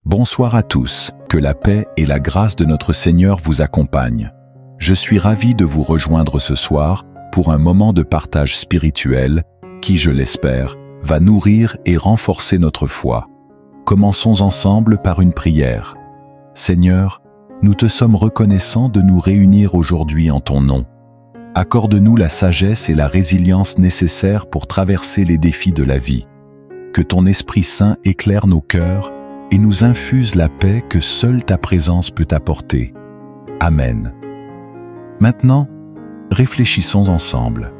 Bonsoir à tous, que la paix et la grâce de notre Seigneur vous accompagnent. Je suis ravi de vous rejoindre ce soir pour un moment de partage spirituel qui, je l'espère, va nourrir et renforcer notre foi. Commençons ensemble par une prière. Seigneur, nous te sommes reconnaissants de nous réunir aujourd'hui en ton nom. Accorde-nous la sagesse et la résilience nécessaires pour traverser les défis de la vie. Que ton Esprit Saint éclaire nos cœurs et nous infuse la paix que seule ta présence peut apporter. Amen. Maintenant, réfléchissons ensemble.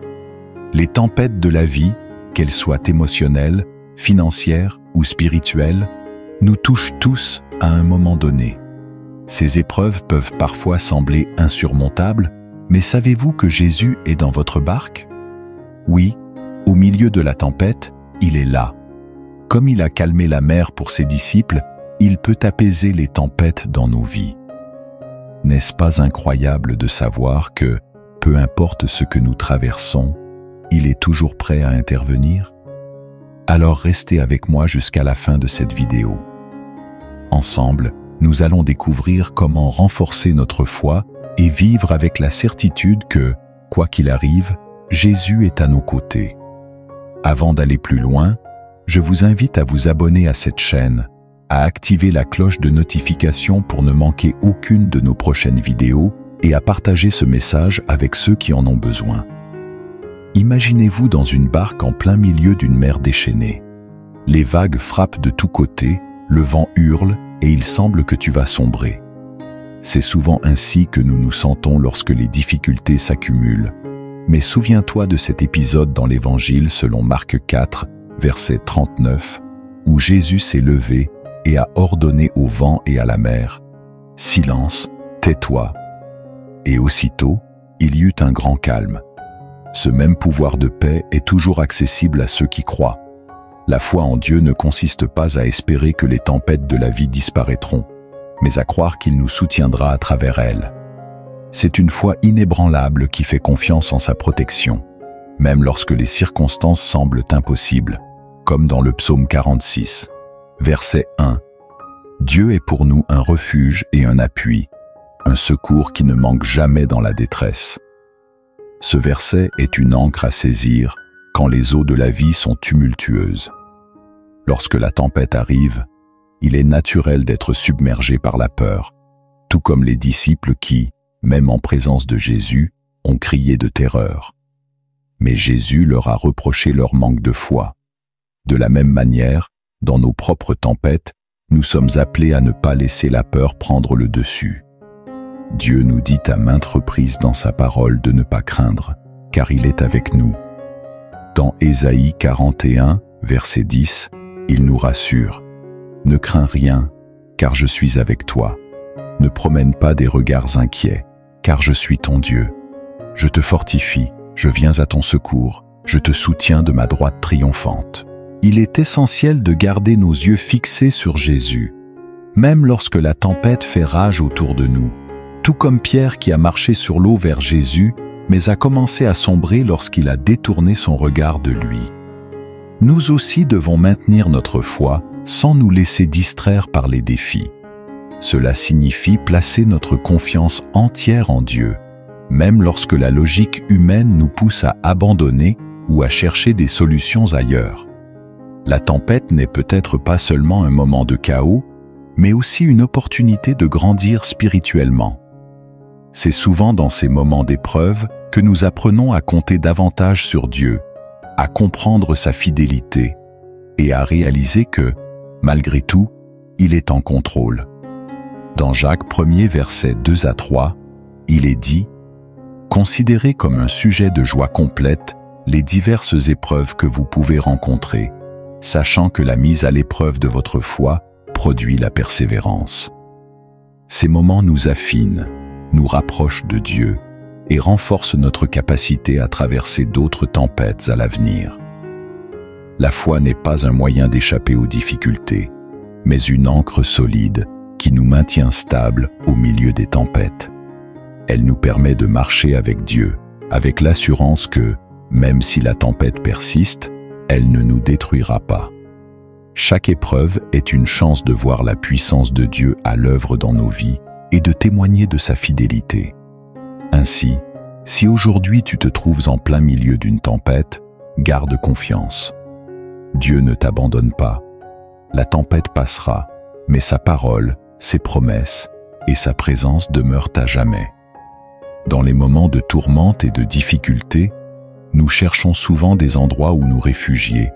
Les tempêtes de la vie, qu'elles soient émotionnelles, financières ou spirituelles, nous touchent tous à un moment donné. Ces épreuves peuvent parfois sembler insurmontables, mais savez-vous que Jésus est dans votre barque? Oui, au milieu de la tempête, il est là. Comme il a calmé la mer pour ses disciples, il peut apaiser les tempêtes dans nos vies. N'est-ce pas incroyable de savoir que, peu importe ce que nous traversons, il est toujours prêt à intervenir? Alors restez avec moi jusqu'à la fin de cette vidéo. Ensemble, nous allons découvrir comment renforcer notre foi et vivre avec la certitude que, quoi qu'il arrive, Jésus est à nos côtés. Avant d'aller plus loin, je vous invite à vous abonner à cette chaîne, à activer la cloche de notification pour ne manquer aucune de nos prochaines vidéos et à partager ce message avec ceux qui en ont besoin. Imaginez-vous dans une barque en plein milieu d'une mer déchaînée. Les vagues frappent de tous côtés, le vent hurle et il semble que tu vas sombrer. C'est souvent ainsi que nous nous sentons lorsque les difficultés s'accumulent. Mais souviens-toi de cet épisode dans l'Évangile selon Marc 4, verset 39, où Jésus s'est levé et a ordonné au vent et à la mer « Silence, tais-toi ». Et aussitôt, il y eut un grand calme. Ce même pouvoir de paix est toujours accessible à ceux qui croient. La foi en Dieu ne consiste pas à espérer que les tempêtes de la vie disparaîtront, mais à croire qu'il nous soutiendra à travers elles. C'est une foi inébranlable qui fait confiance en sa protection, même lorsque les circonstances semblent impossibles, comme dans le psaume 46, verset 1. Dieu est pour nous un refuge et un appui, un secours qui ne manque jamais dans la détresse. Ce verset est une ancre à saisir quand les eaux de la vie sont tumultueuses. Lorsque la tempête arrive, il est naturel d'être submergé par la peur, tout comme les disciples qui, même en présence de Jésus, ont crié de terreur. Mais Jésus leur a reproché leur manque de foi. De la même manière, dans nos propres tempêtes, nous sommes appelés à ne pas laisser la peur prendre le dessus. Dieu nous dit à maintes reprises dans sa parole de ne pas craindre, car il est avec nous. Dans Ésaïe 41, verset 10, il nous rassure. Ne crains rien, car je suis avec toi. Ne promène pas des regards inquiets, car je suis ton Dieu. Je te fortifie, je viens à ton secours, je te soutiens de ma droite triomphante. Il est essentiel de garder nos yeux fixés sur Jésus, même lorsque la tempête fait rage autour de nous, tout comme Pierre qui a marché sur l'eau vers Jésus, mais a commencé à sombrer lorsqu'il a détourné son regard de lui. Nous aussi devons maintenir notre foi sans nous laisser distraire par les défis. Cela signifie placer notre confiance entière en Dieu, même lorsque la logique humaine nous pousse à abandonner ou à chercher des solutions ailleurs. La tempête n'est peut-être pas seulement un moment de chaos, mais aussi une opportunité de grandir spirituellement. C'est souvent dans ces moments d'épreuve que nous apprenons à compter davantage sur Dieu, à comprendre sa fidélité et à réaliser que, malgré tout, il est en contrôle. Dans Jacques 1er, versets 2 à 3, il est dit « Considérez comme un sujet de joie complète les diverses épreuves que vous pouvez rencontrer, sachant que la mise à l'épreuve de votre foi produit la persévérance. » Ces moments nous affinent, nous rapprochent de Dieu et renforcent notre capacité à traverser d'autres tempêtes à l'avenir. La foi n'est pas un moyen d'échapper aux difficultés, mais une ancre solide qui nous maintient stables au milieu des tempêtes. Elle nous permet de marcher avec Dieu, avec l'assurance que, même si la tempête persiste, elle ne nous détruira pas. Chaque épreuve est une chance de voir la puissance de Dieu à l'œuvre dans nos vies et de témoigner de sa fidélité. Ainsi, si aujourd'hui tu te trouves en plein milieu d'une tempête, garde confiance. Dieu ne t'abandonne pas. La tempête passera, mais sa parole, ses promesses et sa présence demeurent à jamais. Dans les moments de tourmente et de difficulté, nous cherchons souvent des endroits où nous réfugier,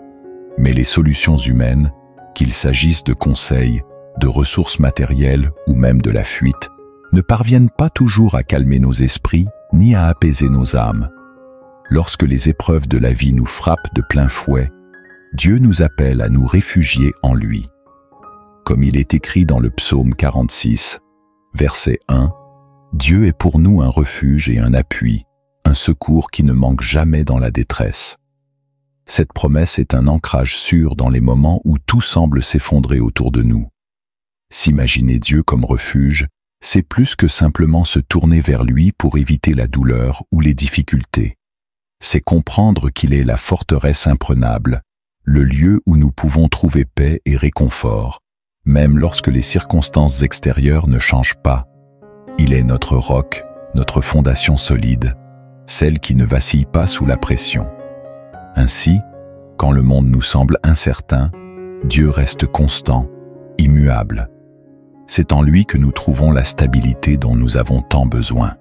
mais les solutions humaines, qu'il s'agisse de conseils, de ressources matérielles ou même de la fuite, ne parviennent pas toujours à calmer nos esprits ni à apaiser nos âmes. Lorsque les épreuves de la vie nous frappent de plein fouet, Dieu nous appelle à nous réfugier en lui. Comme il est écrit dans le psaume 46, verset 1, « Dieu est pour nous un refuge et un appui, un secours qui ne manque jamais dans la détresse. » Cette promesse est un ancrage sûr dans les moments où tout semble s'effondrer autour de nous. S'imaginer Dieu comme refuge, c'est plus que simplement se tourner vers lui pour éviter la douleur ou les difficultés. C'est comprendre qu'il est la forteresse imprenable, le lieu où nous pouvons trouver paix et réconfort, même lorsque les circonstances extérieures ne changent pas. Il est notre roc, notre fondation solide, celle qui ne vacille pas sous la pression. Ainsi, quand le monde nous semble incertain, Dieu reste constant, immuable. C'est en lui que nous trouvons la stabilité dont nous avons tant besoin.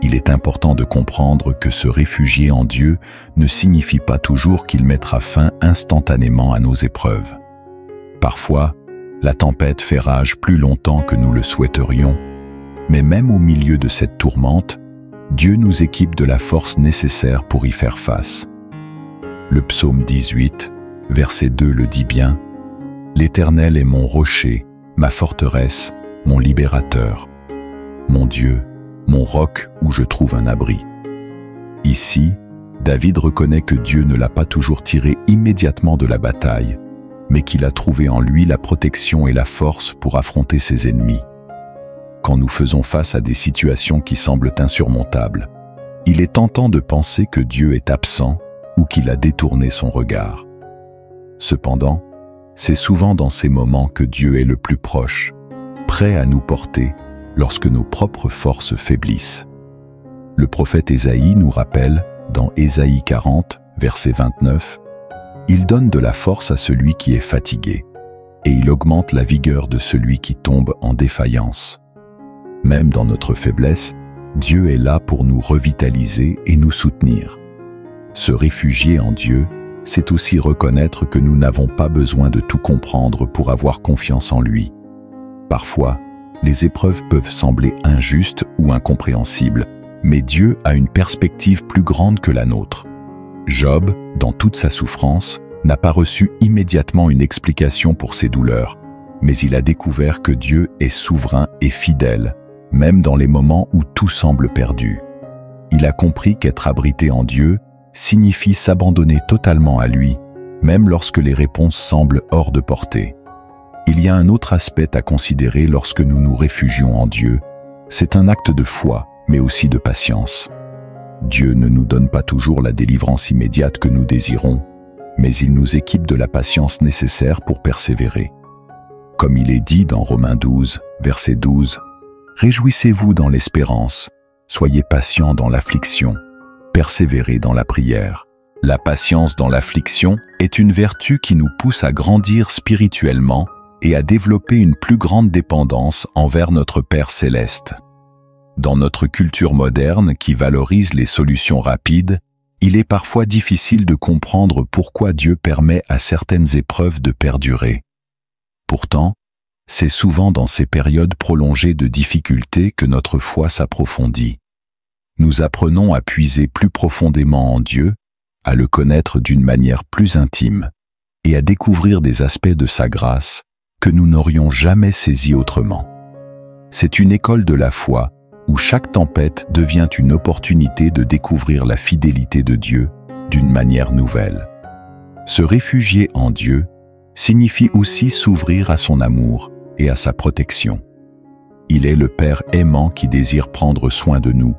Il est important de comprendre que se réfugier en Dieu ne signifie pas toujours qu'il mettra fin instantanément à nos épreuves. Parfois, la tempête fait rage plus longtemps que nous le souhaiterions, mais même au milieu de cette tourmente, Dieu nous équipe de la force nécessaire pour y faire face. Le psaume 18, verset 2 le dit bien, « L'Éternel est mon rocher, ma forteresse, mon libérateur, mon Dieu, mon roc où je trouve un abri. » Ici, David reconnaît que Dieu ne l'a pas toujours tiré immédiatement de la bataille, mais qu'il a trouvé en lui la protection et la force pour affronter ses ennemis. Quand nous faisons face à des situations qui semblent insurmontables, il est tentant de penser que Dieu est absent ou qu'il a détourné son regard. Cependant, c'est souvent dans ces moments que Dieu est le plus proche, prêt à nous porter lorsque nos propres forces faiblissent. Le prophète Ésaïe nous rappelle, dans Ésaïe 40, verset 29, « Il donne de la force à celui qui est fatigué, et il augmente la vigueur de celui qui tombe en défaillance. » Même dans notre faiblesse, Dieu est là pour nous revitaliser et nous soutenir. Se réfugier en Dieu, c'est aussi reconnaître que nous n'avons pas besoin de tout comprendre pour avoir confiance en lui. Parfois, les épreuves peuvent sembler injustes ou incompréhensibles, mais Dieu a une perspective plus grande que la nôtre. Job, dans toute sa souffrance, n'a pas reçu immédiatement une explication pour ses douleurs, mais il a découvert que Dieu est souverain et fidèle, même dans les moments où tout semble perdu. Il a compris qu'être abrité en Dieu signifie s'abandonner totalement à lui, même lorsque les réponses semblent hors de portée. Il y a un autre aspect à considérer lorsque nous nous réfugions en Dieu. C'est un acte de foi, mais aussi de patience. Dieu ne nous donne pas toujours la délivrance immédiate que nous désirons, mais il nous équipe de la patience nécessaire pour persévérer. Comme il est dit dans Romains 12, verset 12, « Réjouissez-vous dans l'espérance, soyez patients dans l'affliction, persévérez dans la prière. » La patience dans l'affliction est une vertu qui nous pousse à grandir spirituellement et à développer une plus grande dépendance envers notre Père céleste. Dans notre culture moderne qui valorise les solutions rapides, il est parfois difficile de comprendre pourquoi Dieu permet à certaines épreuves de perdurer. Pourtant, c'est souvent dans ces périodes prolongées de difficultés que notre foi s'approfondit. Nous apprenons à puiser plus profondément en Dieu, à le connaître d'une manière plus intime et à découvrir des aspects de sa grâce que nous n'aurions jamais saisis autrement. C'est une école de la foi où chaque tempête devient une opportunité de découvrir la fidélité de Dieu d'une manière nouvelle. Se réfugier en Dieu signifie aussi s'ouvrir à son amour et à sa protection. Il est le Père aimant qui désire prendre soin de nous,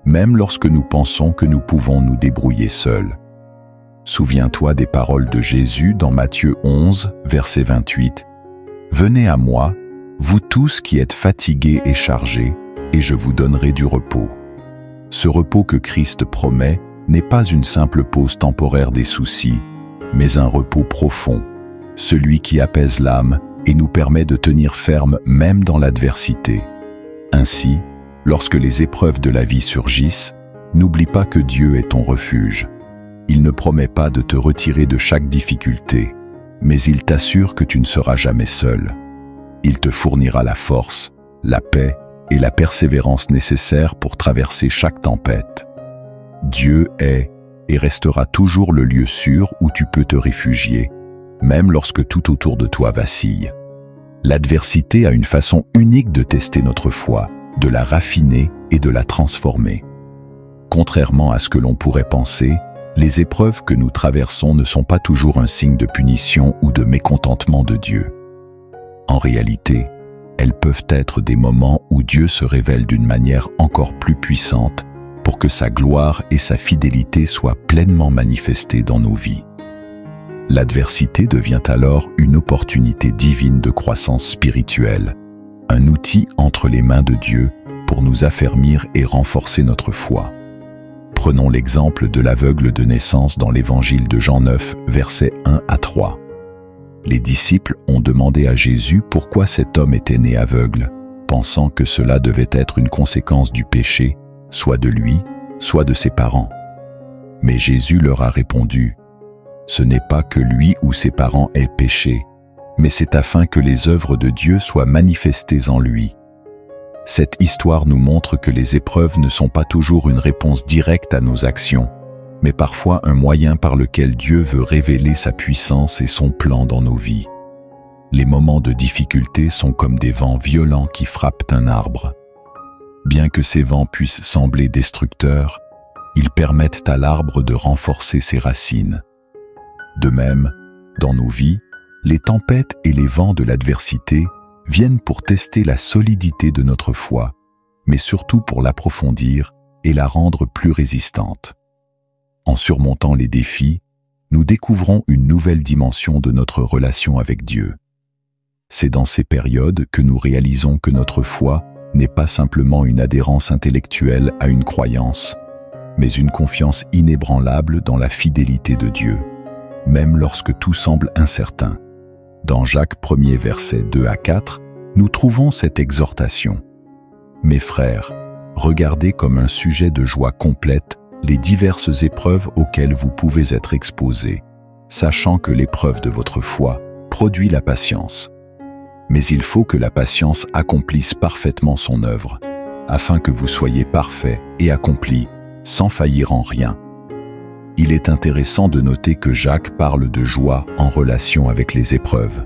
même lorsque nous pensons que nous pouvons nous débrouiller seuls. Souviens-toi des paroles de Jésus dans Matthieu 11, verset 28. « Venez à moi, vous tous qui êtes fatigués et chargés, et je vous donnerai du repos. » Ce repos que Christ promet n'est pas une simple pause temporaire des soucis, mais un repos profond, celui qui apaise l'âme et nous permet de tenir ferme même dans l'adversité. Ainsi, lorsque les épreuves de la vie surgissent, n'oublie pas que Dieu est ton refuge. Il ne promet pas de te retirer de chaque difficulté, mais il t'assure que tu ne seras jamais seul. Il te fournira la force, la paix et la persévérance nécessaires pour traverser chaque tempête. Dieu est et restera toujours le lieu sûr où tu peux te réfugier, même lorsque tout autour de toi vacille. L'adversité a une façon unique de tester notre foi, de la raffiner et de la transformer. Contrairement à ce que l'on pourrait penser, les épreuves que nous traversons ne sont pas toujours un signe de punition ou de mécontentement de Dieu. En réalité, elles peuvent être des moments où Dieu se révèle d'une manière encore plus puissante pour que sa gloire et sa fidélité soient pleinement manifestées dans nos vies. L'adversité devient alors une opportunité divine de croissance spirituelle, un outil entre les mains de Dieu pour nous affermir et renforcer notre foi. Prenons l'exemple de l'aveugle de naissance dans l'évangile de Jean 9, versets 1 à 3. Les disciples ont demandé à Jésus pourquoi cet homme était né aveugle, pensant que cela devait être une conséquence du péché, soit de lui, soit de ses parents. Mais Jésus leur a répondu : « Ce n'est pas que lui ou ses parents aient péché, mais c'est afin que les œuvres de Dieu soient manifestées en lui. » Cette histoire nous montre que les épreuves ne sont pas toujours une réponse directe à nos actions, mais parfois un moyen par lequel Dieu veut révéler sa puissance et son plan dans nos vies. Les moments de difficulté sont comme des vents violents qui frappent un arbre. Bien que ces vents puissent sembler destructeurs, ils permettent à l'arbre de renforcer ses racines. De même, dans nos vies, les tempêtes et les vents de l'adversité viennent pour tester la solidité de notre foi, mais surtout pour l'approfondir et la rendre plus résistante. En surmontant les défis, nous découvrons une nouvelle dimension de notre relation avec Dieu. C'est dans ces périodes que nous réalisons que notre foi n'est pas simplement une adhérence intellectuelle à une croyance, mais une confiance inébranlable dans la fidélité de Dieu, même lorsque tout semble incertain. Dans Jacques 1er versets 2 à 4, nous trouvons cette exhortation. « Mes frères, regardez comme un sujet de joie complète les diverses épreuves auxquelles vous pouvez être exposés, sachant que l'épreuve de votre foi produit la patience. Mais il faut que la patience accomplisse parfaitement son œuvre, afin que vous soyez parfaits et accomplis, sans faillir en rien. » Il est intéressant de noter que Jacques parle de joie en relation avec les épreuves.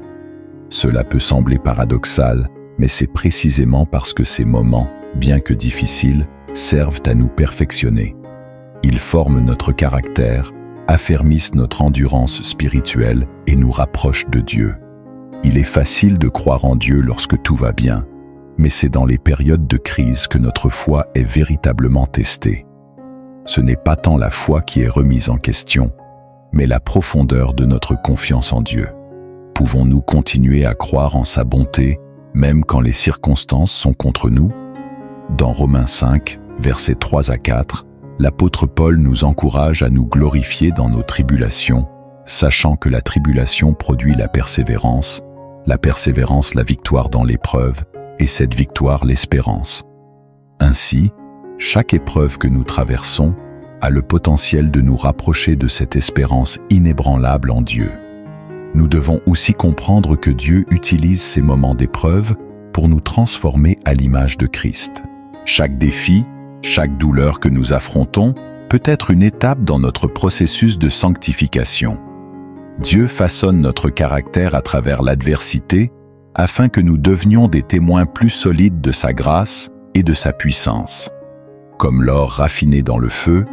Cela peut sembler paradoxal, mais c'est précisément parce que ces moments, bien que difficiles, servent à nous perfectionner. Ils forment notre caractère, affermissent notre endurance spirituelle et nous rapprochent de Dieu. Il est facile de croire en Dieu lorsque tout va bien, mais c'est dans les périodes de crise que notre foi est véritablement testée. Ce n'est pas tant la foi qui est remise en question, mais la profondeur de notre confiance en Dieu. Pouvons-nous continuer à croire en sa bonté, même quand les circonstances sont contre nous? Dans Romains 5, versets 3 à 4, l'apôtre Paul nous encourage à nous glorifier dans nos tribulations, sachant que la tribulation produit la persévérance la victoire dans l'épreuve, et cette victoire l'espérance. Ainsi, chaque épreuve que nous traversons a le potentiel de nous rapprocher de cette espérance inébranlable en Dieu. Nous devons aussi comprendre que Dieu utilise ces moments d'épreuve pour nous transformer à l'image de Christ. Chaque défi, chaque douleur que nous affrontons peut être une étape dans notre processus de sanctification. Dieu façonne notre caractère à travers l'adversité afin que nous devenions des témoins plus solides de sa grâce et de sa puissance. Comme l'or raffiné dans le feu,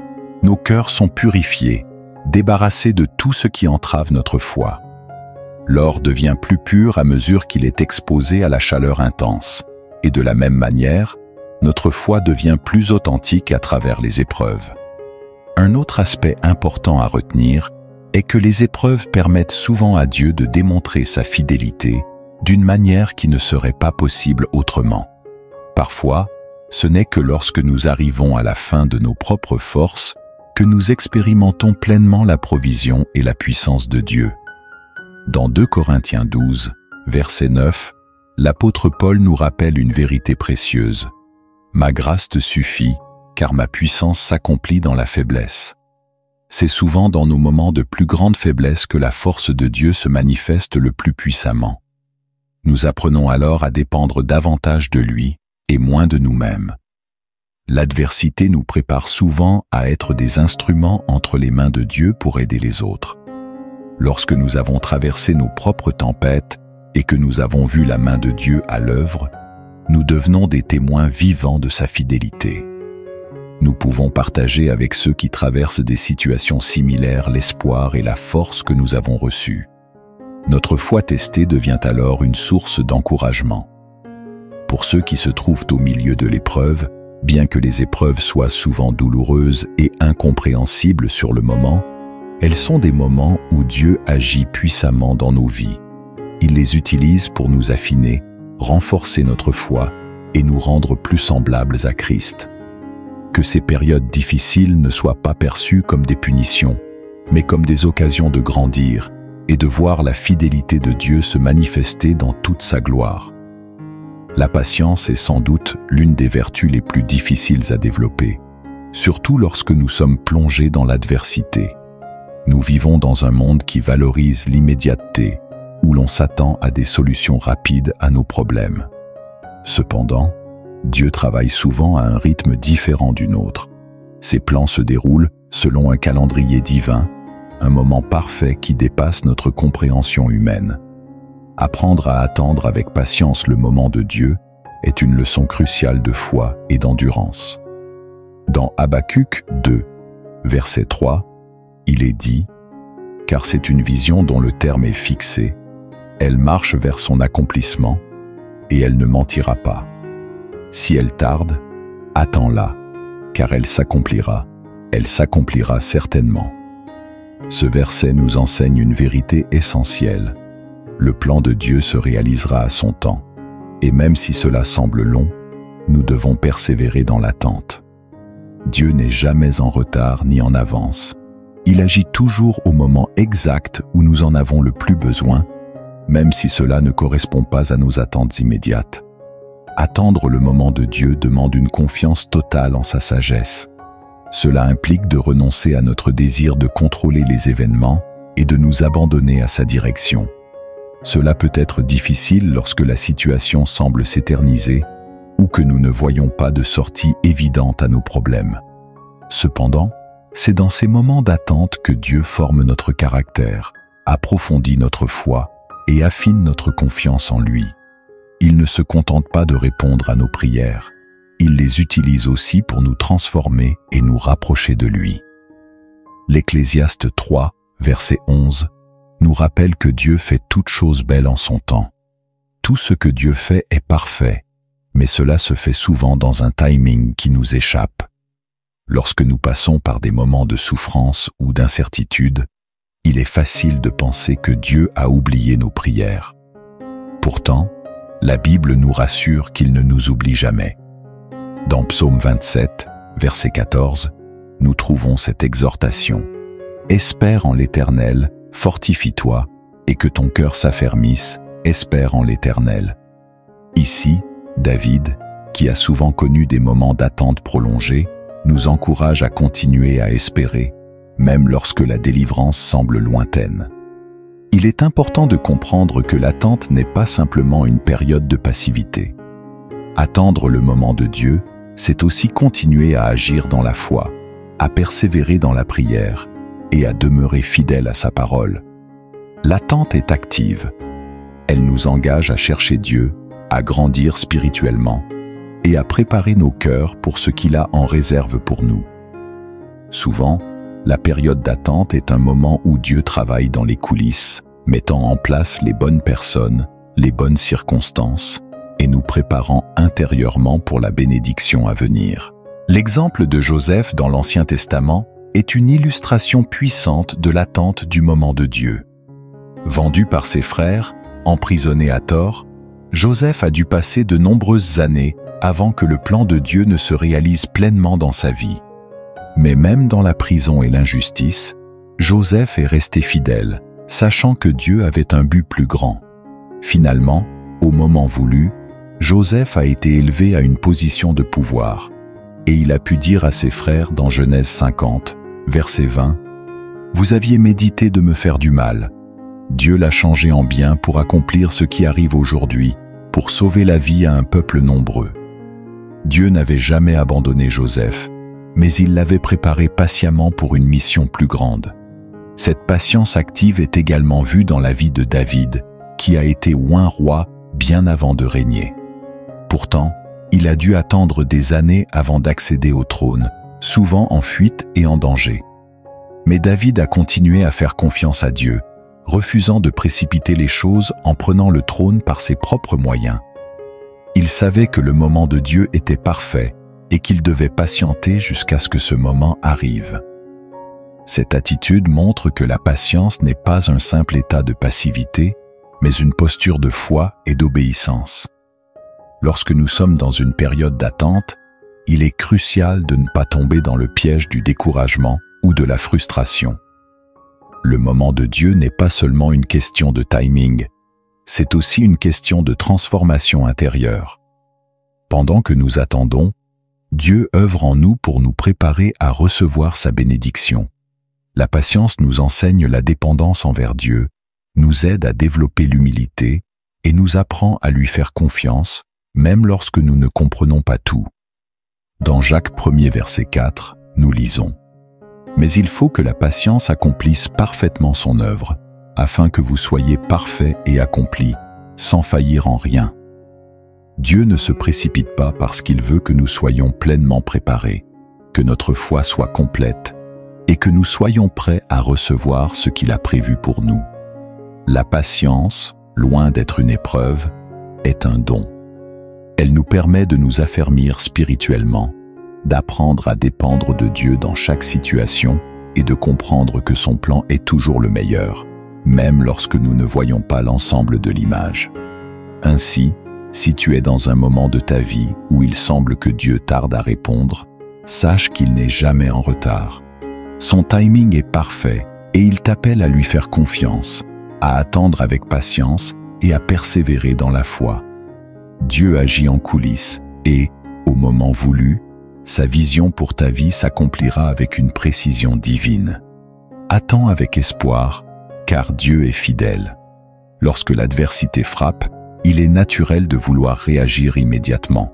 nos cœurs sont purifiés, débarrassés de tout ce qui entrave notre foi. L'or devient plus pur à mesure qu'il est exposé à la chaleur intense, et de la même manière, notre foi devient plus authentique à travers les épreuves. Un autre aspect important à retenir est que les épreuves permettent souvent à Dieu de démontrer sa fidélité d'une manière qui ne serait pas possible autrement. Parfois, ce n'est que lorsque nous arrivons à la fin de nos propres forces que nous expérimentons pleinement la provision et la puissance de Dieu. Dans 2 Corinthiens 12, verset 9, l'apôtre Paul nous rappelle une vérité précieuse. « Ma grâce te suffit, car ma puissance s'accomplit dans la faiblesse. » C'est souvent dans nos moments de plus grande faiblesse que la force de Dieu se manifeste le plus puissamment. Nous apprenons alors à dépendre davantage de lui et moins de nous-mêmes. L'adversité nous prépare souvent à être des instruments entre les mains de Dieu pour aider les autres. Lorsque nous avons traversé nos propres tempêtes et que nous avons vu la main de Dieu à l'œuvre, nous devenons des témoins vivants de sa fidélité. Nous pouvons partager avec ceux qui traversent des situations similaires l'espoir et la force que nous avons reçus. Notre foi testée devient alors une source d'encouragement. Pour ceux qui se trouvent au milieu de l'épreuve, bien que les épreuves soient souvent douloureuses et incompréhensibles sur le moment, elles sont des moments où Dieu agit puissamment dans nos vies. Il les utilise pour nous affiner, renforcer notre foi et nous rendre plus semblables à Christ. Que ces périodes difficiles ne soient pas perçues comme des punitions, mais comme des occasions de grandir et de voir la fidélité de Dieu se manifester dans toute sa gloire. La patience est sans doute l'une des vertus les plus difficiles à développer, surtout lorsque nous sommes plongés dans l'adversité. Nous vivons dans un monde qui valorise l'immédiateté, où l'on s'attend à des solutions rapides à nos problèmes. Cependant, Dieu travaille souvent à un rythme différent du nôtre. Ses plans se déroulent selon un calendrier divin, un moment parfait qui dépasse notre compréhension humaine. Apprendre à attendre avec patience le moment de Dieu est une leçon cruciale de foi et d'endurance. Dans Habacuc 2, verset 3, il est dit « Car c'est une vision dont le terme est fixé, elle marche vers son accomplissement, et elle ne mentira pas. Si elle tarde, attends-la, car elle s'accomplira certainement. » Ce verset nous enseigne une vérité essentielle. Le plan de Dieu se réalisera à son temps, et même si cela semble long, nous devons persévérer dans l'attente. Dieu n'est jamais en retard ni en avance. Il agit toujours au moment exact où nous en avons le plus besoin, même si cela ne correspond pas à nos attentes immédiates. Attendre le moment de Dieu demande une confiance totale en sa sagesse. Cela implique de renoncer à notre désir de contrôler les événements et de nous abandonner à sa direction. Cela peut être difficile lorsque la situation semble s'éterniser ou que nous ne voyons pas de sortie évidente à nos problèmes. Cependant, c'est dans ces moments d'attente que Dieu forme notre caractère, approfondit notre foi et affine notre confiance en lui. Il ne se contente pas de répondre à nos prières, il les utilise aussi pour nous transformer et nous rapprocher de lui. L'Ecclésiaste 3, verset 11, nous rappelle que Dieu fait toutes choses belles en son temps. Tout ce que Dieu fait est parfait, mais cela se fait souvent dans un timing qui nous échappe. Lorsque nous passons par des moments de souffrance ou d'incertitude, il est facile de penser que Dieu a oublié nos prières. Pourtant, la Bible nous rassure qu'il ne nous oublie jamais. Dans Psaume 27, verset 14, nous trouvons cette exhortation. « Espère en l'Éternel, fortifie-toi, et que ton cœur s'affermisse, espère en l'Éternel. » Ici, David, qui a souvent connu des moments d'attente prolongée, nous encourage à continuer à espérer, même lorsque la délivrance semble lointaine. Il est important de comprendre que l'attente n'est pas simplement une période de passivité. Attendre le moment de Dieu, c'est aussi continuer à agir dans la foi, à persévérer dans la prière et à demeurer fidèle à sa parole. L'attente est active. Elle nous engage à chercher Dieu, à grandir spirituellement et à préparer nos cœurs pour ce qu'il a en réserve pour nous. Souvent, la période d'attente est un moment où Dieu travaille dans les coulisses, mettant en place les bonnes personnes, les bonnes circonstances, et nous préparant intérieurement pour la bénédiction à venir. L'exemple de Joseph dans l'Ancien Testament est une illustration puissante de l'attente du moment de Dieu. Vendu par ses frères, emprisonné à tort, Joseph a dû passer de nombreuses années avant que le plan de Dieu ne se réalise pleinement dans sa vie. Mais même dans la prison et l'injustice, Joseph est resté fidèle, sachant que Dieu avait un but plus grand. Finalement, au moment voulu, Joseph a été élevé à une position de pouvoir, et il a pu dire à ses frères dans Genèse 50, verset 20, « Vous aviez médité de me faire du mal. Dieu l'a changé en bien pour accomplir ce qui arrive aujourd'hui, pour sauver la vie à un peuple nombreux. » Dieu n'avait jamais abandonné Joseph, mais il l'avait préparé patiemment pour une mission plus grande. Cette patience active est également vue dans la vie de David, qui a été oint roi bien avant de régner. Pourtant, il a dû attendre des années avant d'accéder au trône, souvent en fuite et en danger. Mais David a continué à faire confiance à Dieu, refusant de précipiter les choses en prenant le trône par ses propres moyens. Il savait que le moment de Dieu était parfait et qu'il devait patienter jusqu'à ce que ce moment arrive. Cette attitude montre que la patience n'est pas un simple état de passivité, mais une posture de foi et d'obéissance. Lorsque nous sommes dans une période d'attente, il est crucial de ne pas tomber dans le piège du découragement ou de la frustration. Le moment de Dieu n'est pas seulement une question de timing, c'est aussi une question de transformation intérieure. Pendant que nous attendons, Dieu œuvre en nous pour nous préparer à recevoir sa bénédiction. La patience nous enseigne la dépendance envers Dieu, nous aide à développer l'humilité et nous apprend à lui faire confiance, même lorsque nous ne comprenons pas tout. Dans Jacques 1er verset 4, nous lisons « Mais il faut que la patience accomplisse parfaitement son œuvre, afin que vous soyez parfaits et accomplis, sans faillir en rien. » Dieu ne se précipite pas parce qu'il veut que nous soyons pleinement préparés, que notre foi soit complète et que nous soyons prêts à recevoir ce qu'il a prévu pour nous. La patience, loin d'être une épreuve, est un don. Elle nous permet de nous affermir spirituellement, d'apprendre à dépendre de Dieu dans chaque situation et de comprendre que son plan est toujours le meilleur, même lorsque nous ne voyons pas l'ensemble de l'image. Ainsi, si tu es dans un moment de ta vie où il semble que Dieu tarde à répondre, sache qu'il n'est jamais en retard. Son timing est parfait et il t'appelle à lui faire confiance, à attendre avec patience et à persévérer dans la foi. Dieu agit en coulisses et, au moment voulu, sa vision pour ta vie s'accomplira avec une précision divine. Attends avec espoir, car Dieu est fidèle. Lorsque l'adversité frappe, il est naturel de vouloir réagir immédiatement.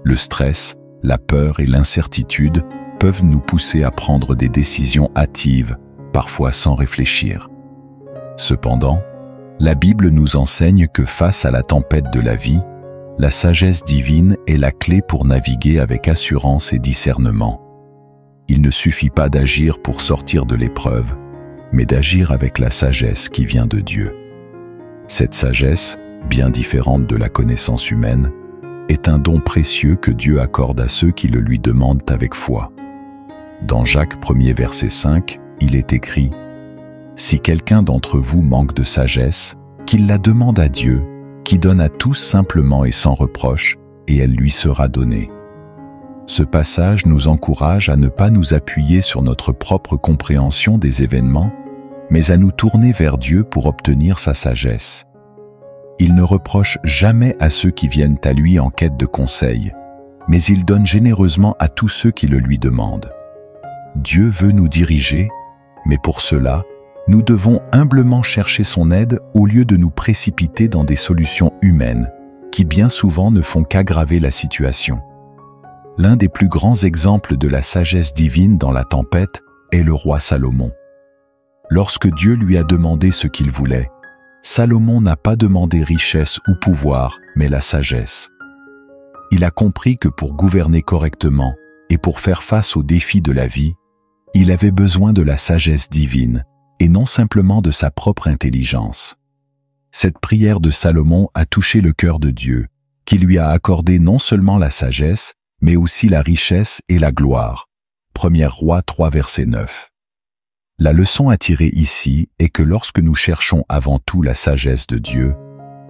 Le stress, la peur et l'incertitude peuvent nous pousser à prendre des décisions hâtives, parfois sans réfléchir. Cependant, la Bible nous enseigne que face à la tempête de la vie, la sagesse divine est la clé pour naviguer avec assurance et discernement. Il ne suffit pas d'agir pour sortir de l'épreuve, mais d'agir avec la sagesse qui vient de Dieu. Cette sagesse, bien différente de la connaissance humaine, est un don précieux que Dieu accorde à ceux qui le lui demandent avec foi. Dans Jacques 1er verset 5, il est écrit « Si quelqu'un d'entre vous manque de sagesse, qu'il la demande à Dieu, qui donne à tous simplement et sans reproche, et elle lui sera donnée. » Ce passage nous encourage à ne pas nous appuyer sur notre propre compréhension des événements, mais à nous tourner vers Dieu pour obtenir sa sagesse. Il ne reproche jamais à ceux qui viennent à lui en quête de conseils, mais il donne généreusement à tous ceux qui le lui demandent. Dieu veut nous diriger, mais pour cela, nous devons humblement chercher son aide au lieu de nous précipiter dans des solutions humaines, qui bien souvent ne font qu'aggraver la situation. L'un des plus grands exemples de la sagesse divine dans la tempête est le roi Salomon. Lorsque Dieu lui a demandé ce qu'il voulait, Salomon n'a pas demandé richesse ou pouvoir, mais la sagesse. Il a compris que pour gouverner correctement et pour faire face aux défis de la vie, il avait besoin de la sagesse divine et non simplement de sa propre intelligence. Cette prière de Salomon a touché le cœur de Dieu, qui lui a accordé non seulement la sagesse, mais aussi la richesse et la gloire, 1 Rois 3 verset 9. La leçon à tirer ici est que lorsque nous cherchons avant tout la sagesse de Dieu,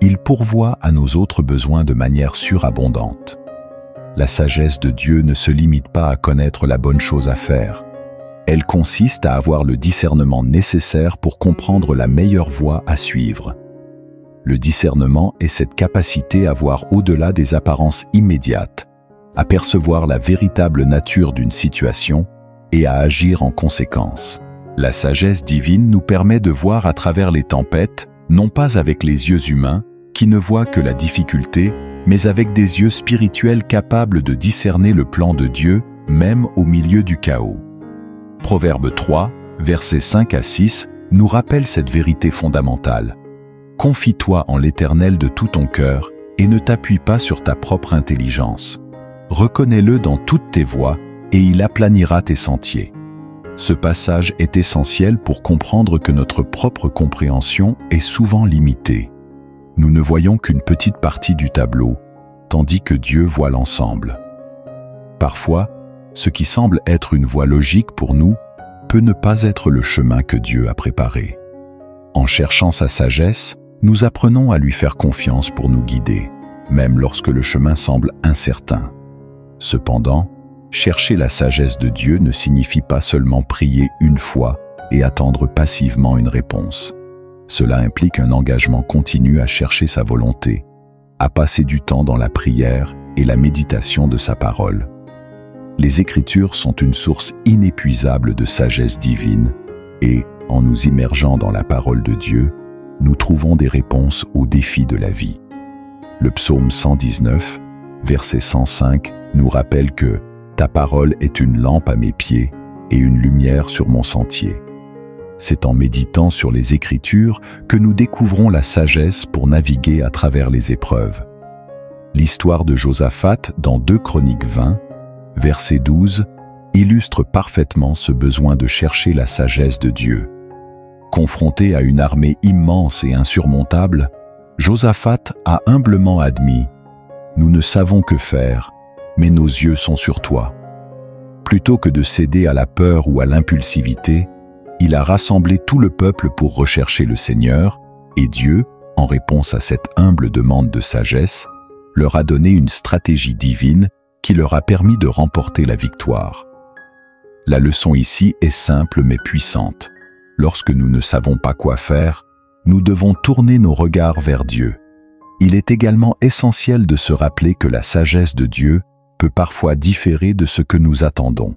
il pourvoit à nos autres besoins de manière surabondante. La sagesse de Dieu ne se limite pas à connaître la bonne chose à faire. Elle consiste à avoir le discernement nécessaire pour comprendre la meilleure voie à suivre. Le discernement est cette capacité à voir au-delà des apparences immédiates, à percevoir la véritable nature d'une situation et à agir en conséquence. La sagesse divine nous permet de voir à travers les tempêtes, non pas avec les yeux humains, qui ne voient que la difficulté, mais avec des yeux spirituels capables de discerner le plan de Dieu, même au milieu du chaos. Proverbe 3, versets 5 à 6, nous rappelle cette vérité fondamentale. Confie-toi en l'Éternel de tout ton cœur et ne t'appuie pas sur ta propre intelligence. Reconnais-le dans toutes tes voies et il aplanira tes sentiers. Ce passage est essentiel pour comprendre que notre propre compréhension est souvent limitée. Nous ne voyons qu'une petite partie du tableau, tandis que Dieu voit l'ensemble. Parfois, ce qui semble être une voie logique pour nous peut ne pas être le chemin que Dieu a préparé. En cherchant sa sagesse, nous apprenons à lui faire confiance pour nous guider, même lorsque le chemin semble incertain. Cependant, chercher la sagesse de Dieu ne signifie pas seulement prier une fois et attendre passivement une réponse. Cela implique un engagement continu à chercher sa volonté, à passer du temps dans la prière et la méditation de sa parole. Les Écritures sont une source inépuisable de sagesse divine et, en nous immergeant dans la parole de Dieu, nous trouvons des réponses aux défis de la vie. Le psaume 119, verset 105, nous rappelle que « Ta parole est une lampe à mes pieds et une lumière sur mon sentier ». C'est en méditant sur les Écritures que nous découvrons la sagesse pour naviguer à travers les épreuves. L'histoire de Josaphat dans 2 Chroniques 20, verset 12, illustre parfaitement ce besoin de chercher la sagesse de Dieu. Confronté à une armée immense et insurmontable, Josaphat a humblement admis « Nous ne savons que faire, mais nos yeux sont sur toi ». Plutôt que de céder à la peur ou à l'impulsivité, il a rassemblé tout le peuple pour rechercher le Seigneur, et Dieu, en réponse à cette humble demande de sagesse, leur a donné une stratégie divine qui leur a permis de remporter la victoire. La leçon ici est simple mais puissante. Lorsque nous ne savons pas quoi faire, nous devons tourner nos regards vers Dieu. Il est également essentiel de se rappeler que la sagesse de Dieu peut parfois différer de ce que nous attendons.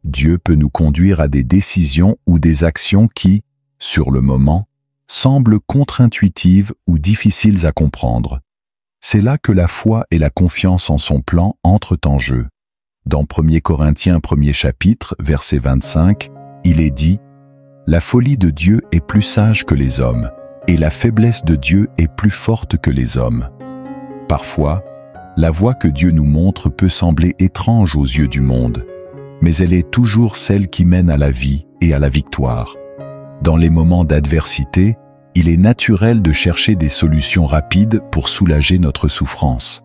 Dieu peut nous conduire à des décisions ou des actions qui, sur le moment, semblent contre-intuitives ou difficiles à comprendre. C'est là que la foi et la confiance en son plan entrent en jeu. Dans 1 Corinthiens 1er chapitre, verset 25, il est dit « La folie de Dieu est plus sage que les hommes, et la faiblesse de Dieu est plus forte que les hommes. » Parfois, la voie que Dieu nous montre peut sembler étrange aux yeux du monde, mais elle est toujours celle qui mène à la vie et à la victoire. Dans les moments d'adversité, il est naturel de chercher des solutions rapides pour soulager notre souffrance.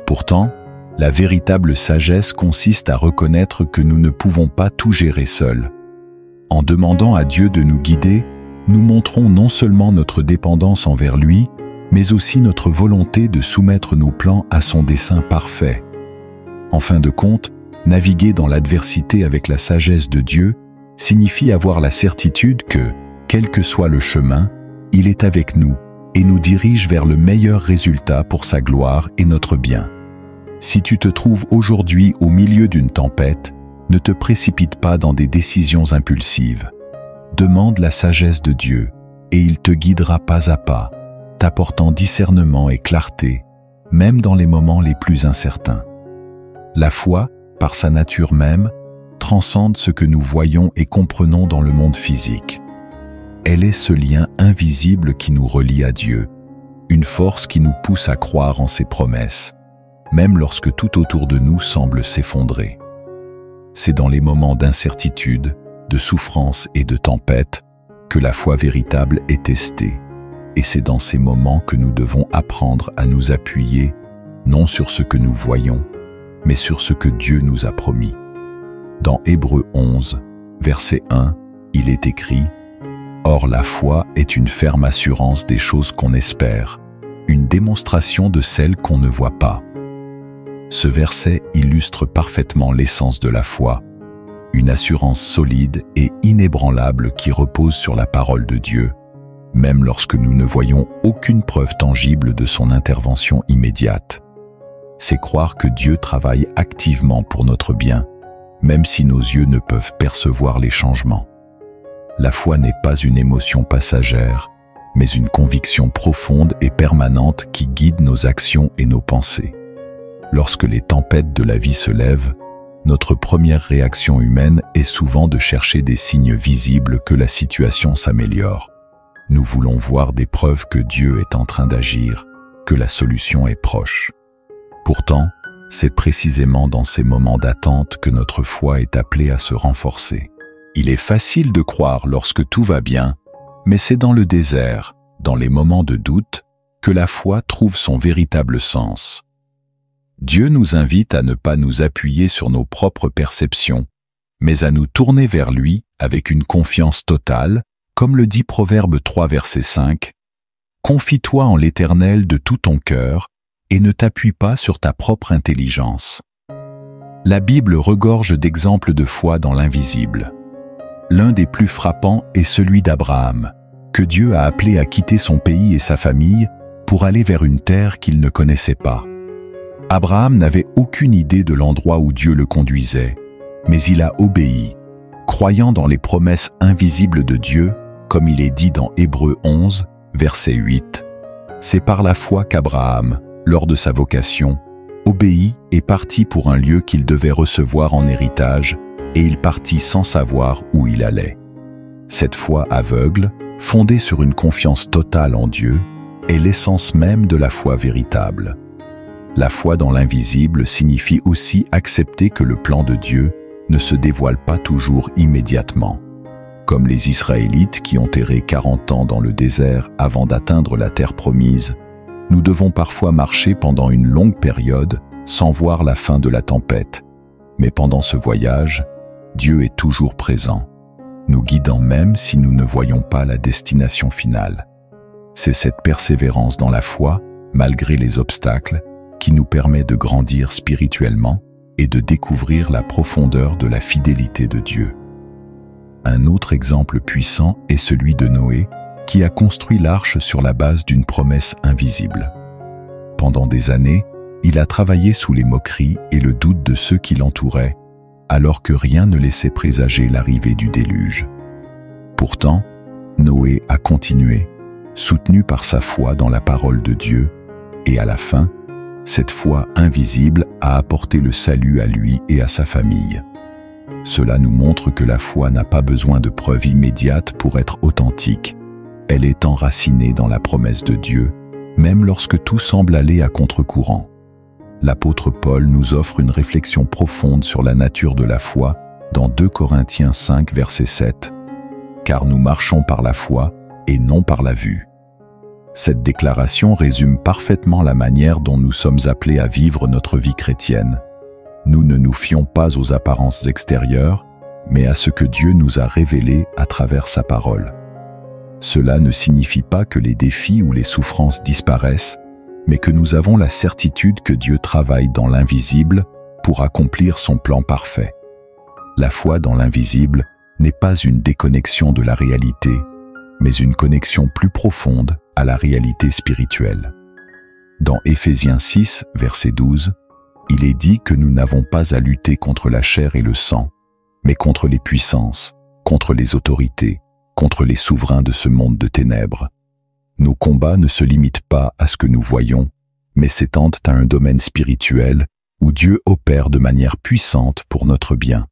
Pourtant, la véritable sagesse consiste à reconnaître que nous ne pouvons pas tout gérer seuls. En demandant à Dieu de nous guider, nous montrons non seulement notre dépendance envers lui, mais aussi notre volonté de soumettre nos plans à son dessein parfait. En fin de compte, naviguer dans l'adversité avec la sagesse de Dieu signifie avoir la certitude que, quel que soit le chemin, il est avec nous et nous dirige vers le meilleur résultat pour sa gloire et notre bien. Si tu te trouves aujourd'hui au milieu d'une tempête, ne te précipite pas dans des décisions impulsives. Demande la sagesse de Dieu et il te guidera pas à pas, t'apportant discernement et clarté, même dans les moments les plus incertains. La foi, par sa nature même, transcende ce que nous voyons et comprenons dans le monde physique. Elle est ce lien invisible qui nous relie à Dieu, une force qui nous pousse à croire en ses promesses, même lorsque tout autour de nous semble s'effondrer. C'est dans les moments d'incertitude, de souffrance et de tempête que la foi véritable est testée, et c'est dans ces moments que nous devons apprendre à nous appuyer, non sur ce que nous voyons, mais sur ce que Dieu nous a promis. Dans Hébreux 11, verset 1, il est écrit « Or la foi est une ferme assurance des choses qu'on espère, une démonstration de celles qu'on ne voit pas. » Ce verset illustre parfaitement l'essence de la foi, une assurance solide et inébranlable qui repose sur la parole de Dieu, même lorsque nous ne voyons aucune preuve tangible de son intervention immédiate. C'est croire que Dieu travaille activement pour notre bien, même si nos yeux ne peuvent percevoir les changements. La foi n'est pas une émotion passagère, mais une conviction profonde et permanente qui guide nos actions et nos pensées. Lorsque les tempêtes de la vie se lèvent, notre première réaction humaine est souvent de chercher des signes visibles que la situation s'améliore. Nous voulons voir des preuves que Dieu est en train d'agir, que la solution est proche. Pourtant, c'est précisément dans ces moments d'attente que notre foi est appelée à se renforcer. Il est facile de croire lorsque tout va bien, mais c'est dans le désert, dans les moments de doute, que la foi trouve son véritable sens. Dieu nous invite à ne pas nous appuyer sur nos propres perceptions, mais à nous tourner vers lui avec une confiance totale, comme le dit Proverbe 3 verset 5, « Confie-toi en l'Éternel de tout ton cœur et ne t'appuie pas sur ta propre intelligence. » La Bible regorge d'exemples de foi dans l'invisible. L'un des plus frappants est celui d'Abraham, que Dieu a appelé à quitter son pays et sa famille pour aller vers une terre qu'il ne connaissait pas. Abraham n'avait aucune idée de l'endroit où Dieu le conduisait, mais il a obéi, croyant dans les promesses invisibles de Dieu, comme il est dit dans Hébreux 11, verset 8. C'est par la foi qu'Abraham, lors de sa vocation, obéit et partit pour un lieu qu'il devait recevoir en héritage, et il partit sans savoir où il allait. Cette foi aveugle, fondée sur une confiance totale en Dieu, est l'essence même de la foi véritable. La foi dans l'invisible signifie aussi accepter que le plan de Dieu ne se dévoile pas toujours immédiatement. Comme les Israélites qui ont erré 40 ans dans le désert avant d'atteindre la terre promise, nous devons parfois marcher pendant une longue période sans voir la fin de la tempête. Mais pendant ce voyage, Dieu est toujours présent, nous guidant même si nous ne voyons pas la destination finale. C'est cette persévérance dans la foi, malgré les obstacles, qui nous permet de grandir spirituellement et de découvrir la profondeur de la fidélité de Dieu. Un autre exemple puissant est celui de Noé, qui a construit l'arche sur la base d'une promesse invisible. Pendant des années, il a travaillé sous les moqueries et le doute de ceux qui l'entouraient, alors que rien ne laissait présager l'arrivée du déluge. Pourtant, Noé a continué, soutenu par sa foi dans la parole de Dieu, et à la fin, cette foi invisible a apporté le salut à lui et à sa famille. Cela nous montre que la foi n'a pas besoin de preuves immédiates pour être authentique. Elle est enracinée dans la promesse de Dieu, même lorsque tout semble aller à contre-courant. L'apôtre Paul nous offre une réflexion profonde sur la nature de la foi dans 2 Corinthiens 5, verset 7. « Car nous marchons par la foi et non par la vue. » Cette déclaration résume parfaitement la manière dont nous sommes appelés à vivre notre vie chrétienne. Nous ne nous fions pas aux apparences extérieures, mais à ce que Dieu nous a révélé à travers sa parole. Cela ne signifie pas que les défis ou les souffrances disparaissent, mais que nous avons la certitude que Dieu travaille dans l'invisible pour accomplir son plan parfait. La foi dans l'invisible n'est pas une déconnexion de la réalité, mais une connexion plus profonde à la réalité spirituelle. Dans Éphésiens 6, verset 12, il est dit que nous n'avons pas à lutter contre la chair et le sang, mais contre les puissances, contre les autorités, contre les souverains de ce monde de ténèbres. Nos combats ne se limitent pas à ce que nous voyons, mais s'étendent à un domaine spirituel où Dieu opère de manière puissante pour notre bien.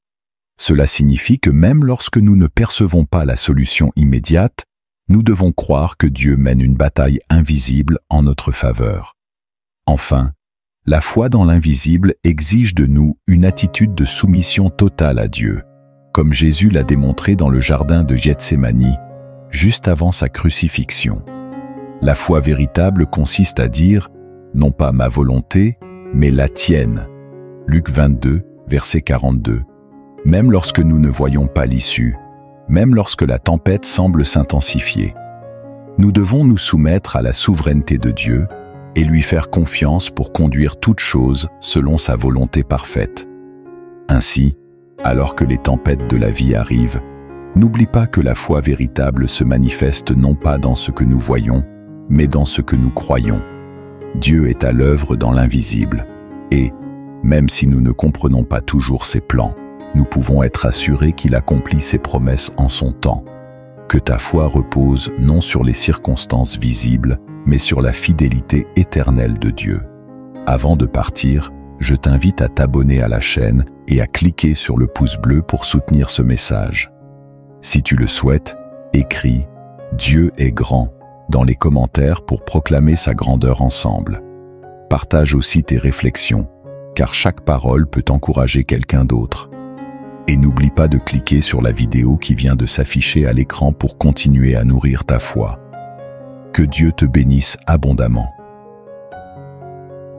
Cela signifie que même lorsque nous ne percevons pas la solution immédiate, nous devons croire que Dieu mène une bataille invisible en notre faveur. Enfin, la foi dans l'invisible exige de nous une attitude de soumission totale à Dieu, comme Jésus l'a démontré dans le jardin de Gethsémani, juste avant sa crucifixion. La foi véritable consiste à dire « non pas ma volonté, mais la tienne ». Luc 22, verset 42. même lorsque nous ne voyons pas l'issue, même lorsque la tempête semble s'intensifier. Nous devons nous soumettre à la souveraineté de Dieu et lui faire confiance pour conduire toutes choses selon sa volonté parfaite. Ainsi, alors que les tempêtes de la vie arrivent, n'oublie pas que la foi véritable se manifeste non pas dans ce que nous voyons, mais dans ce que nous croyons. Dieu est à l'œuvre dans l'invisible, et, même si nous ne comprenons pas toujours ses plans, nous pouvons être assurés qu'il accomplit ses promesses en son temps. Que ta foi repose non sur les circonstances visibles, mais sur la fidélité éternelle de Dieu. Avant de partir, je t'invite à t'abonner à la chaîne et à cliquer sur le pouce bleu pour soutenir ce message. Si tu le souhaites, écris « Dieu est grand » dans les commentaires pour proclamer sa grandeur ensemble. Partage aussi tes réflexions, car chaque parole peut encourager quelqu'un d'autre. Et n'oublie pas de cliquer sur la vidéo qui vient de s'afficher à l'écran pour continuer à nourrir ta foi. Que Dieu te bénisse abondamment.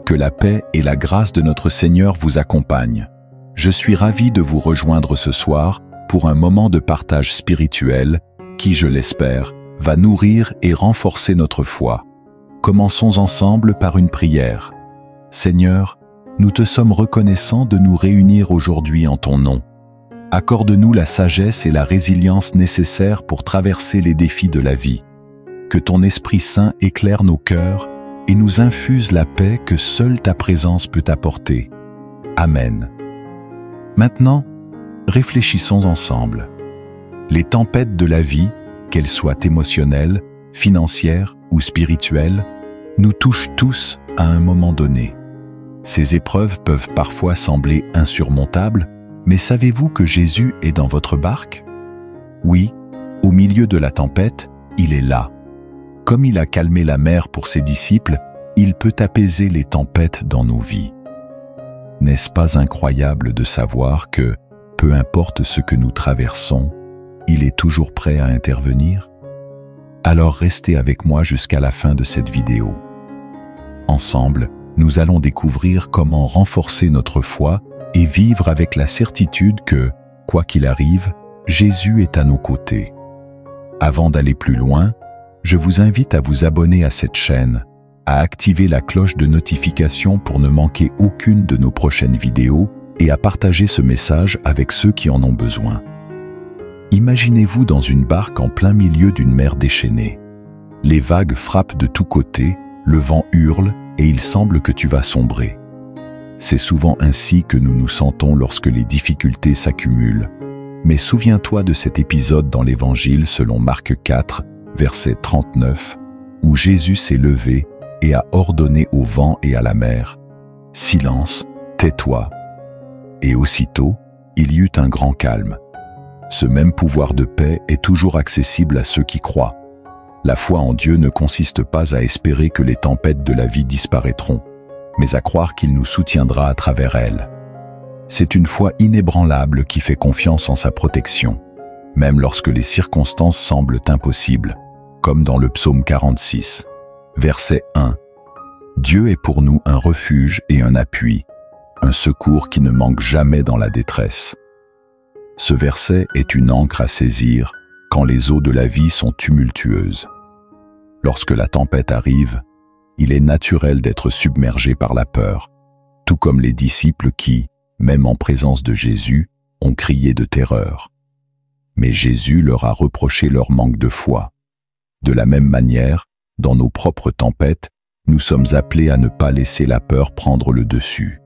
Que la paix et la grâce de notre Seigneur vous accompagnent. Je suis ravi de vous rejoindre ce soir pour un moment de partage spirituel qui, je l'espère, va nourrir et renforcer notre foi. Commençons ensemble par une prière. Seigneur, nous te sommes reconnaissants de nous réunir aujourd'hui en ton nom. Accorde-nous la sagesse et la résilience nécessaires pour traverser les défis de la vie. Que ton Esprit Saint éclaire nos cœurs et nous infuse la paix que seule ta présence peut apporter. Amen. Maintenant, réfléchissons ensemble. Les tempêtes de la vie, qu'elles soient émotionnelles, financières ou spirituelles, nous touchent tous à un moment donné. Ces épreuves peuvent parfois sembler insurmontables, mais savez-vous que Jésus est dans votre barque? Oui, au milieu de la tempête, il est là. Comme il a calmé la mer pour ses disciples, il peut apaiser les tempêtes dans nos vies. N'est-ce pas incroyable de savoir que, peu importe ce que nous traversons, il est toujours prêt à intervenir? Alors restez avec moi jusqu'à la fin de cette vidéo. Ensemble, nous allons découvrir comment renforcer notre foi et vivre avec la certitude que, quoi qu'il arrive, Jésus est à nos côtés. Avant d'aller plus loin, je vous invite à vous abonner à cette chaîne, à activer la cloche de notification pour ne manquer aucune de nos prochaines vidéos et à partager ce message avec ceux qui en ont besoin. Imaginez-vous dans une barque en plein milieu d'une mer déchaînée. Les vagues frappent de tous côtés, le vent hurle et il semble que tu vas sombrer. C'est souvent ainsi que nous nous sentons lorsque les difficultés s'accumulent. Mais souviens-toi de cet épisode dans l'Évangile selon Marc 4, verset 39, où Jésus s'est levé et a ordonné au vent et à la mer « Silence, tais-toi » et aussitôt, il y eut un grand calme. Ce même pouvoir de paix est toujours accessible à ceux qui croient. La foi en Dieu ne consiste pas à espérer que les tempêtes de la vie disparaîtront, mais à croire qu'il nous soutiendra à travers elles. C'est une foi inébranlable qui fait confiance en sa protection, même lorsque les circonstances semblent impossibles, comme dans le psaume 46, verset 1. Dieu est pour nous un refuge et un appui, un secours qui ne manque jamais dans la détresse. Ce verset est une ancre à saisir quand les eaux de la vie sont tumultueuses. Lorsque la tempête arrive, il est naturel d'être submergé par la peur, tout comme les disciples qui, même en présence de Jésus, ont crié de terreur. Mais Jésus leur a reproché leur manque de foi. De la même manière, dans nos propres tempêtes, nous sommes appelés à ne pas laisser la peur prendre le dessus.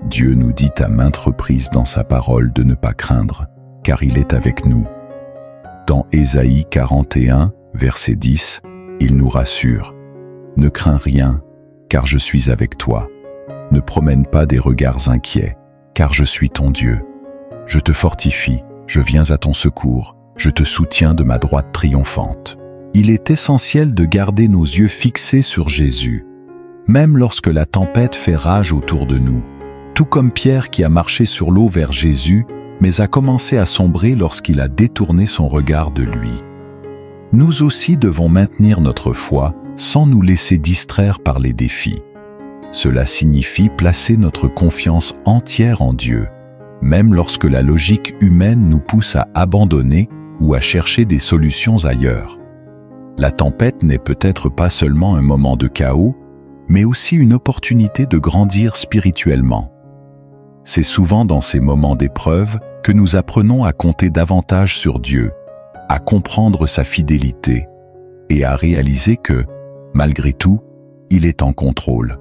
Dieu nous dit à maintes reprises dans sa parole de ne pas craindre, car il est avec nous. Dans Ésaïe 41, verset 10, il nous rassure. Ne crains rien, car je suis avec toi. Ne promène pas des regards inquiets, car je suis ton Dieu. Je te fortifie, je viens à ton secours, je te soutiens de ma droite triomphante. Il est essentiel de garder nos yeux fixés sur Jésus, même lorsque la tempête fait rage autour de nous. Tout comme Pierre qui a marché sur l'eau vers Jésus, mais a commencé à sombrer lorsqu'il a détourné son regard de lui. Nous aussi devons maintenir notre foi sans nous laisser distraire par les défis. Cela signifie placer notre confiance entière en Dieu, même lorsque la logique humaine nous pousse à abandonner ou à chercher des solutions ailleurs. La tempête n'est peut-être pas seulement un moment de chaos, mais aussi une opportunité de grandir spirituellement. C'est souvent dans ces moments d'épreuve que nous apprenons à compter davantage sur Dieu, à comprendre sa fidélité et à réaliser que, malgré tout, il est en contrôle.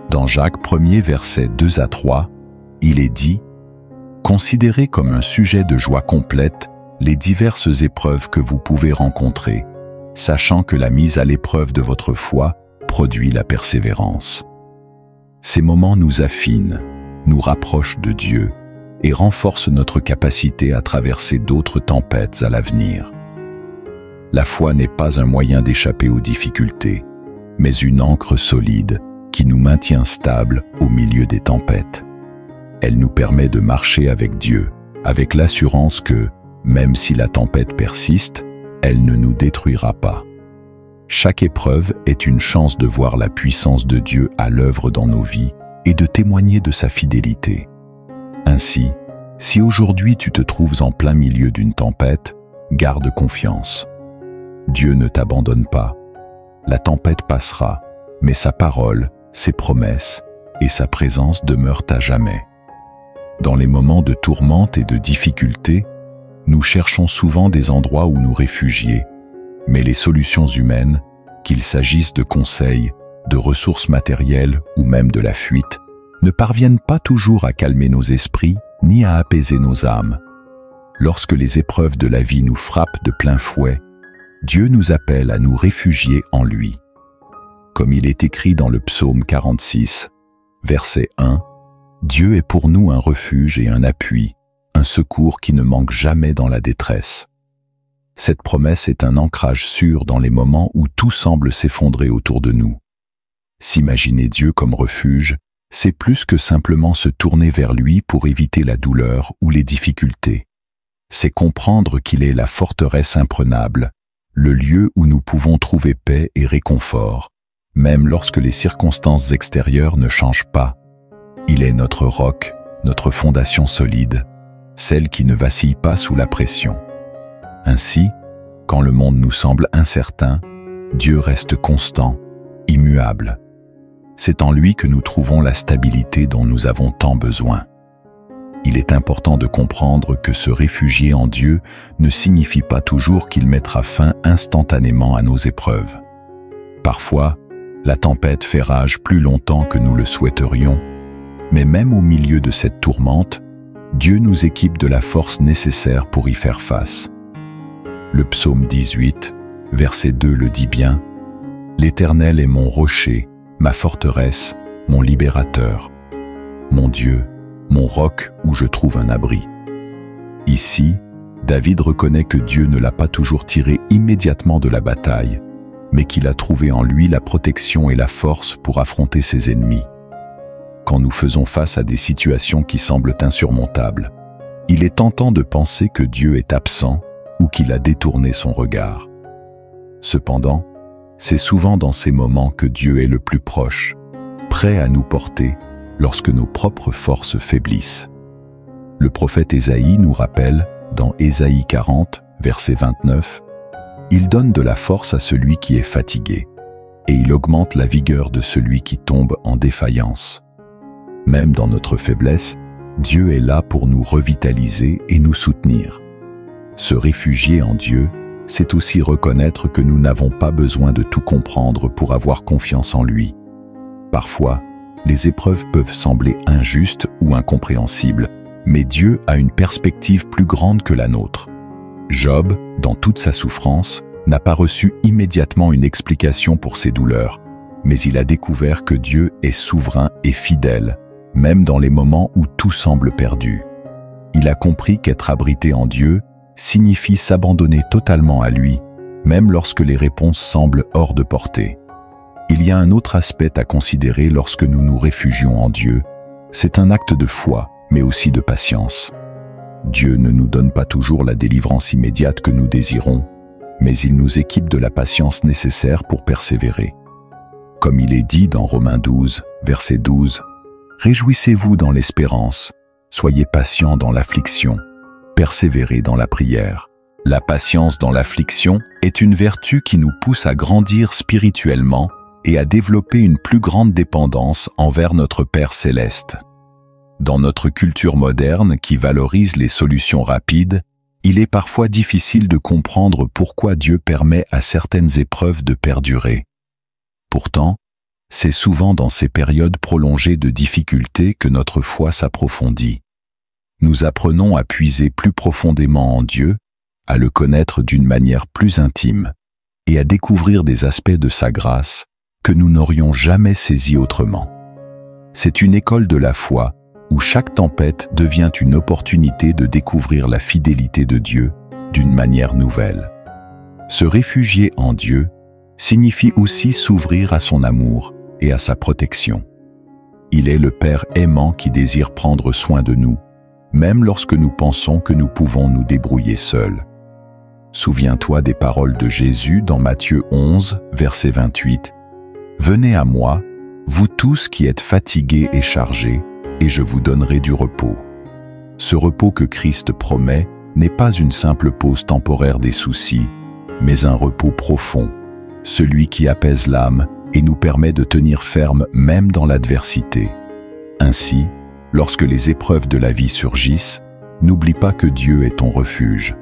Dans Jacques 1er versets 2 à 3, il est dit « Considérez comme un sujet de joie complète les diverses épreuves que vous pouvez rencontrer, sachant que la mise à l'épreuve de votre foi produit la persévérance. » Ces moments nous affinent, nous rapprochent de Dieu et renforcent notre capacité à traverser d'autres tempêtes à l'avenir. La foi n'est pas un moyen d'échapper aux difficultés, mais une ancre solide qui nous maintient stables au milieu des tempêtes. Elle nous permet de marcher avec Dieu, avec l'assurance que, même si la tempête persiste, elle ne nous détruira pas. Chaque épreuve est une chance de voir la puissance de Dieu à l'œuvre dans nos vies et de témoigner de sa fidélité. Ainsi, si aujourd'hui tu te trouves en plein milieu d'une tempête, garde confiance. Dieu ne t'abandonne pas. La tempête passera, mais sa parole, ses promesses et sa présence demeurent à jamais. Dans les moments de tourmente et de difficulté, nous cherchons souvent des endroits où nous réfugier, mais les solutions humaines, qu'il s'agisse de conseils, de ressources matérielles ou même de la fuite, ne parviennent pas toujours à calmer nos esprits ni à apaiser nos âmes. Lorsque les épreuves de la vie nous frappent de plein fouet, Dieu nous appelle à nous réfugier en lui. Comme il est écrit dans le psaume 46, verset 1, « Dieu est pour nous un refuge et un appui, un secours qui ne manque jamais dans la détresse. » Cette promesse est un ancrage sûr dans les moments où tout semble s'effondrer autour de nous. S'imaginer Dieu comme refuge, c'est plus que simplement se tourner vers lui pour éviter la douleur ou les difficultés. C'est comprendre qu'il est la forteresse imprenable, le lieu où nous pouvons trouver paix et réconfort, même lorsque les circonstances extérieures ne changent pas. Il est notre roc, notre fondation solide, celle qui ne vacille pas sous la pression. Ainsi, quand le monde nous semble incertain, Dieu reste constant, immuable. C'est en lui que nous trouvons la stabilité dont nous avons tant besoin. Il est important de comprendre que se réfugier en Dieu ne signifie pas toujours qu'il mettra fin instantanément à nos épreuves. Parfois, la tempête fait rage plus longtemps que nous le souhaiterions, mais même au milieu de cette tourmente, Dieu nous équipe de la force nécessaire pour y faire face. Le psaume 18, verset 2 le dit bien, « L'Éternel est mon rocher, ma forteresse, mon libérateur, mon Dieu, mon roc où je trouve un abri. » Ici, David reconnaît que Dieu ne l'a pas toujours tiré immédiatement de la bataille, mais qu'il a trouvé en lui la protection et la force pour affronter ses ennemis. Quand nous faisons face à des situations qui semblent insurmontables, il est tentant de penser que Dieu est absent ou qu'il a détourné son regard. Cependant, c'est souvent dans ces moments que Dieu est le plus proche, prêt à nous porter lorsque nos propres forces faiblissent. Le prophète Ésaïe nous rappelle, dans Ésaïe 40, verset 29, « Il donne de la force à celui qui est fatigué, et il augmente la vigueur de celui qui tombe en défaillance. » Même dans notre faiblesse, Dieu est là pour nous revitaliser et nous soutenir. Se réfugier en Dieu, c'est aussi reconnaître que nous n'avons pas besoin de tout comprendre pour avoir confiance en lui. Parfois, les épreuves peuvent sembler injustes ou incompréhensibles, mais Dieu a une perspective plus grande que la nôtre. Job, dans toute sa souffrance, n'a pas reçu immédiatement une explication pour ses douleurs, mais il a découvert que Dieu est souverain et fidèle, même dans les moments où tout semble perdu. Il a compris qu'être abrité en Dieu signifie s'abandonner totalement à lui, même lorsque les réponses semblent hors de portée. Il y a un autre aspect à considérer lorsque nous nous réfugions en Dieu. C'est un acte de foi, mais aussi de patience. Dieu ne nous donne pas toujours la délivrance immédiate que nous désirons, mais il nous équipe de la patience nécessaire pour persévérer. Comme il est dit dans Romains 12, verset 12, « Réjouissez-vous dans l'espérance, Soyez patients dans l'affliction, persévérez dans la prière. La patience dans l'affliction est une vertu qui nous pousse à grandir spirituellement et à développer une plus grande dépendance envers notre Père céleste. Dans notre culture moderne qui valorise les solutions rapides, il est parfois difficile de comprendre pourquoi Dieu permet à certaines épreuves de perdurer. Pourtant, c'est souvent dans ces périodes prolongées de difficultés que notre foi s'approfondit. Nous apprenons à puiser plus profondément en Dieu, à le connaître d'une manière plus intime et à découvrir des aspects de sa grâce que nous n'aurions jamais saisis autrement. C'est une école de la foi où chaque tempête devient une opportunité de découvrir la fidélité de Dieu d'une manière nouvelle. Se réfugier en Dieu signifie aussi s'ouvrir à son amour et à sa protection. Il est le Père aimant qui désire prendre soin de nous, même lorsque nous pensons que nous pouvons nous débrouiller seuls. Souviens-toi des paroles de Jésus dans Matthieu 11, verset 28. « Venez à moi, vous tous qui êtes fatigués et chargés, et je vous donnerai du repos. » Ce repos que Christ promet n'est pas une simple pause temporaire des soucis, mais un repos profond, celui qui apaise l'âme et nous permet de tenir ferme même dans l'adversité. Ainsi, lorsque les épreuves de la vie surgissent, n'oublie pas que Dieu est ton refuge.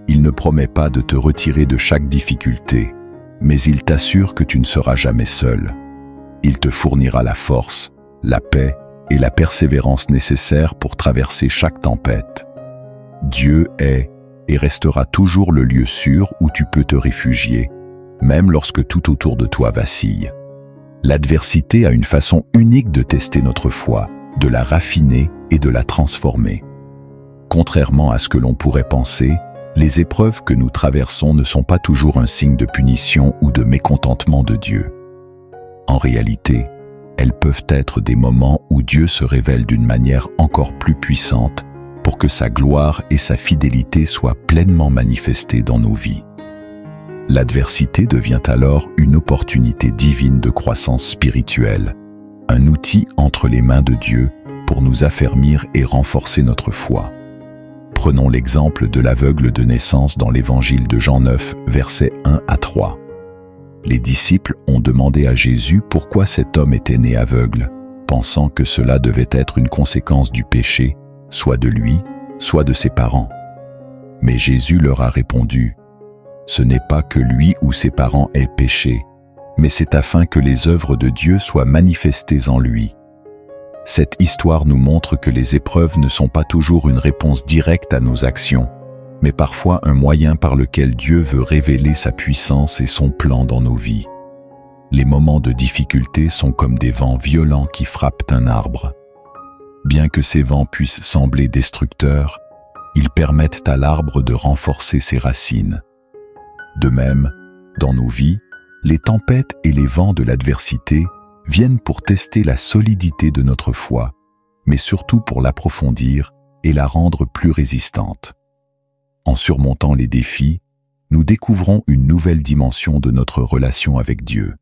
Il ne promet pas de te retirer de chaque difficulté, mais il t'assure que tu ne seras jamais seul. Il te fournira la force, la paix et la persévérance nécessaires pour traverser chaque tempête. Dieu est et restera toujours le lieu sûr où tu peux te réfugier, même lorsque tout autour de toi vacille. L'adversité a une façon unique de tester notre foi, de la raffiner et de la transformer. Contrairement à ce que l'on pourrait penser, les épreuves que nous traversons ne sont pas toujours un signe de punition ou de mécontentement de Dieu. En réalité, elles peuvent être des moments où Dieu se révèle d'une manière encore plus puissante pour que sa gloire et sa fidélité soient pleinement manifestées dans nos vies. L'adversité devient alors une opportunité divine de croissance spirituelle, un outil entre les mains de Dieu pour nous affermir et renforcer notre foi. Prenons l'exemple de l'aveugle de naissance dans l'évangile de Jean 9, versets 1 à 3. Les disciples ont demandé à Jésus pourquoi cet homme était né aveugle, pensant que cela devait être une conséquence du péché, soit de lui, soit de ses parents. Mais Jésus leur a répondu : « Ce n'est pas que lui ou ses parents aient péché, mais c'est afin que les œuvres de Dieu soient manifestées en lui. » Cette histoire nous montre que les épreuves ne sont pas toujours une réponse directe à nos actions, mais parfois un moyen par lequel Dieu veut révéler sa puissance et son plan dans nos vies. Les moments de difficulté sont comme des vents violents qui frappent un arbre. Bien que ces vents puissent sembler destructeurs, ils permettent à l'arbre de renforcer ses racines. De même, dans nos vies, les tempêtes et les vents de l'adversité viennent pour tester la solidité de notre foi, mais surtout pour l'approfondir et la rendre plus résistante. En surmontant les défis, nous découvrons une nouvelle dimension de notre relation avec Dieu.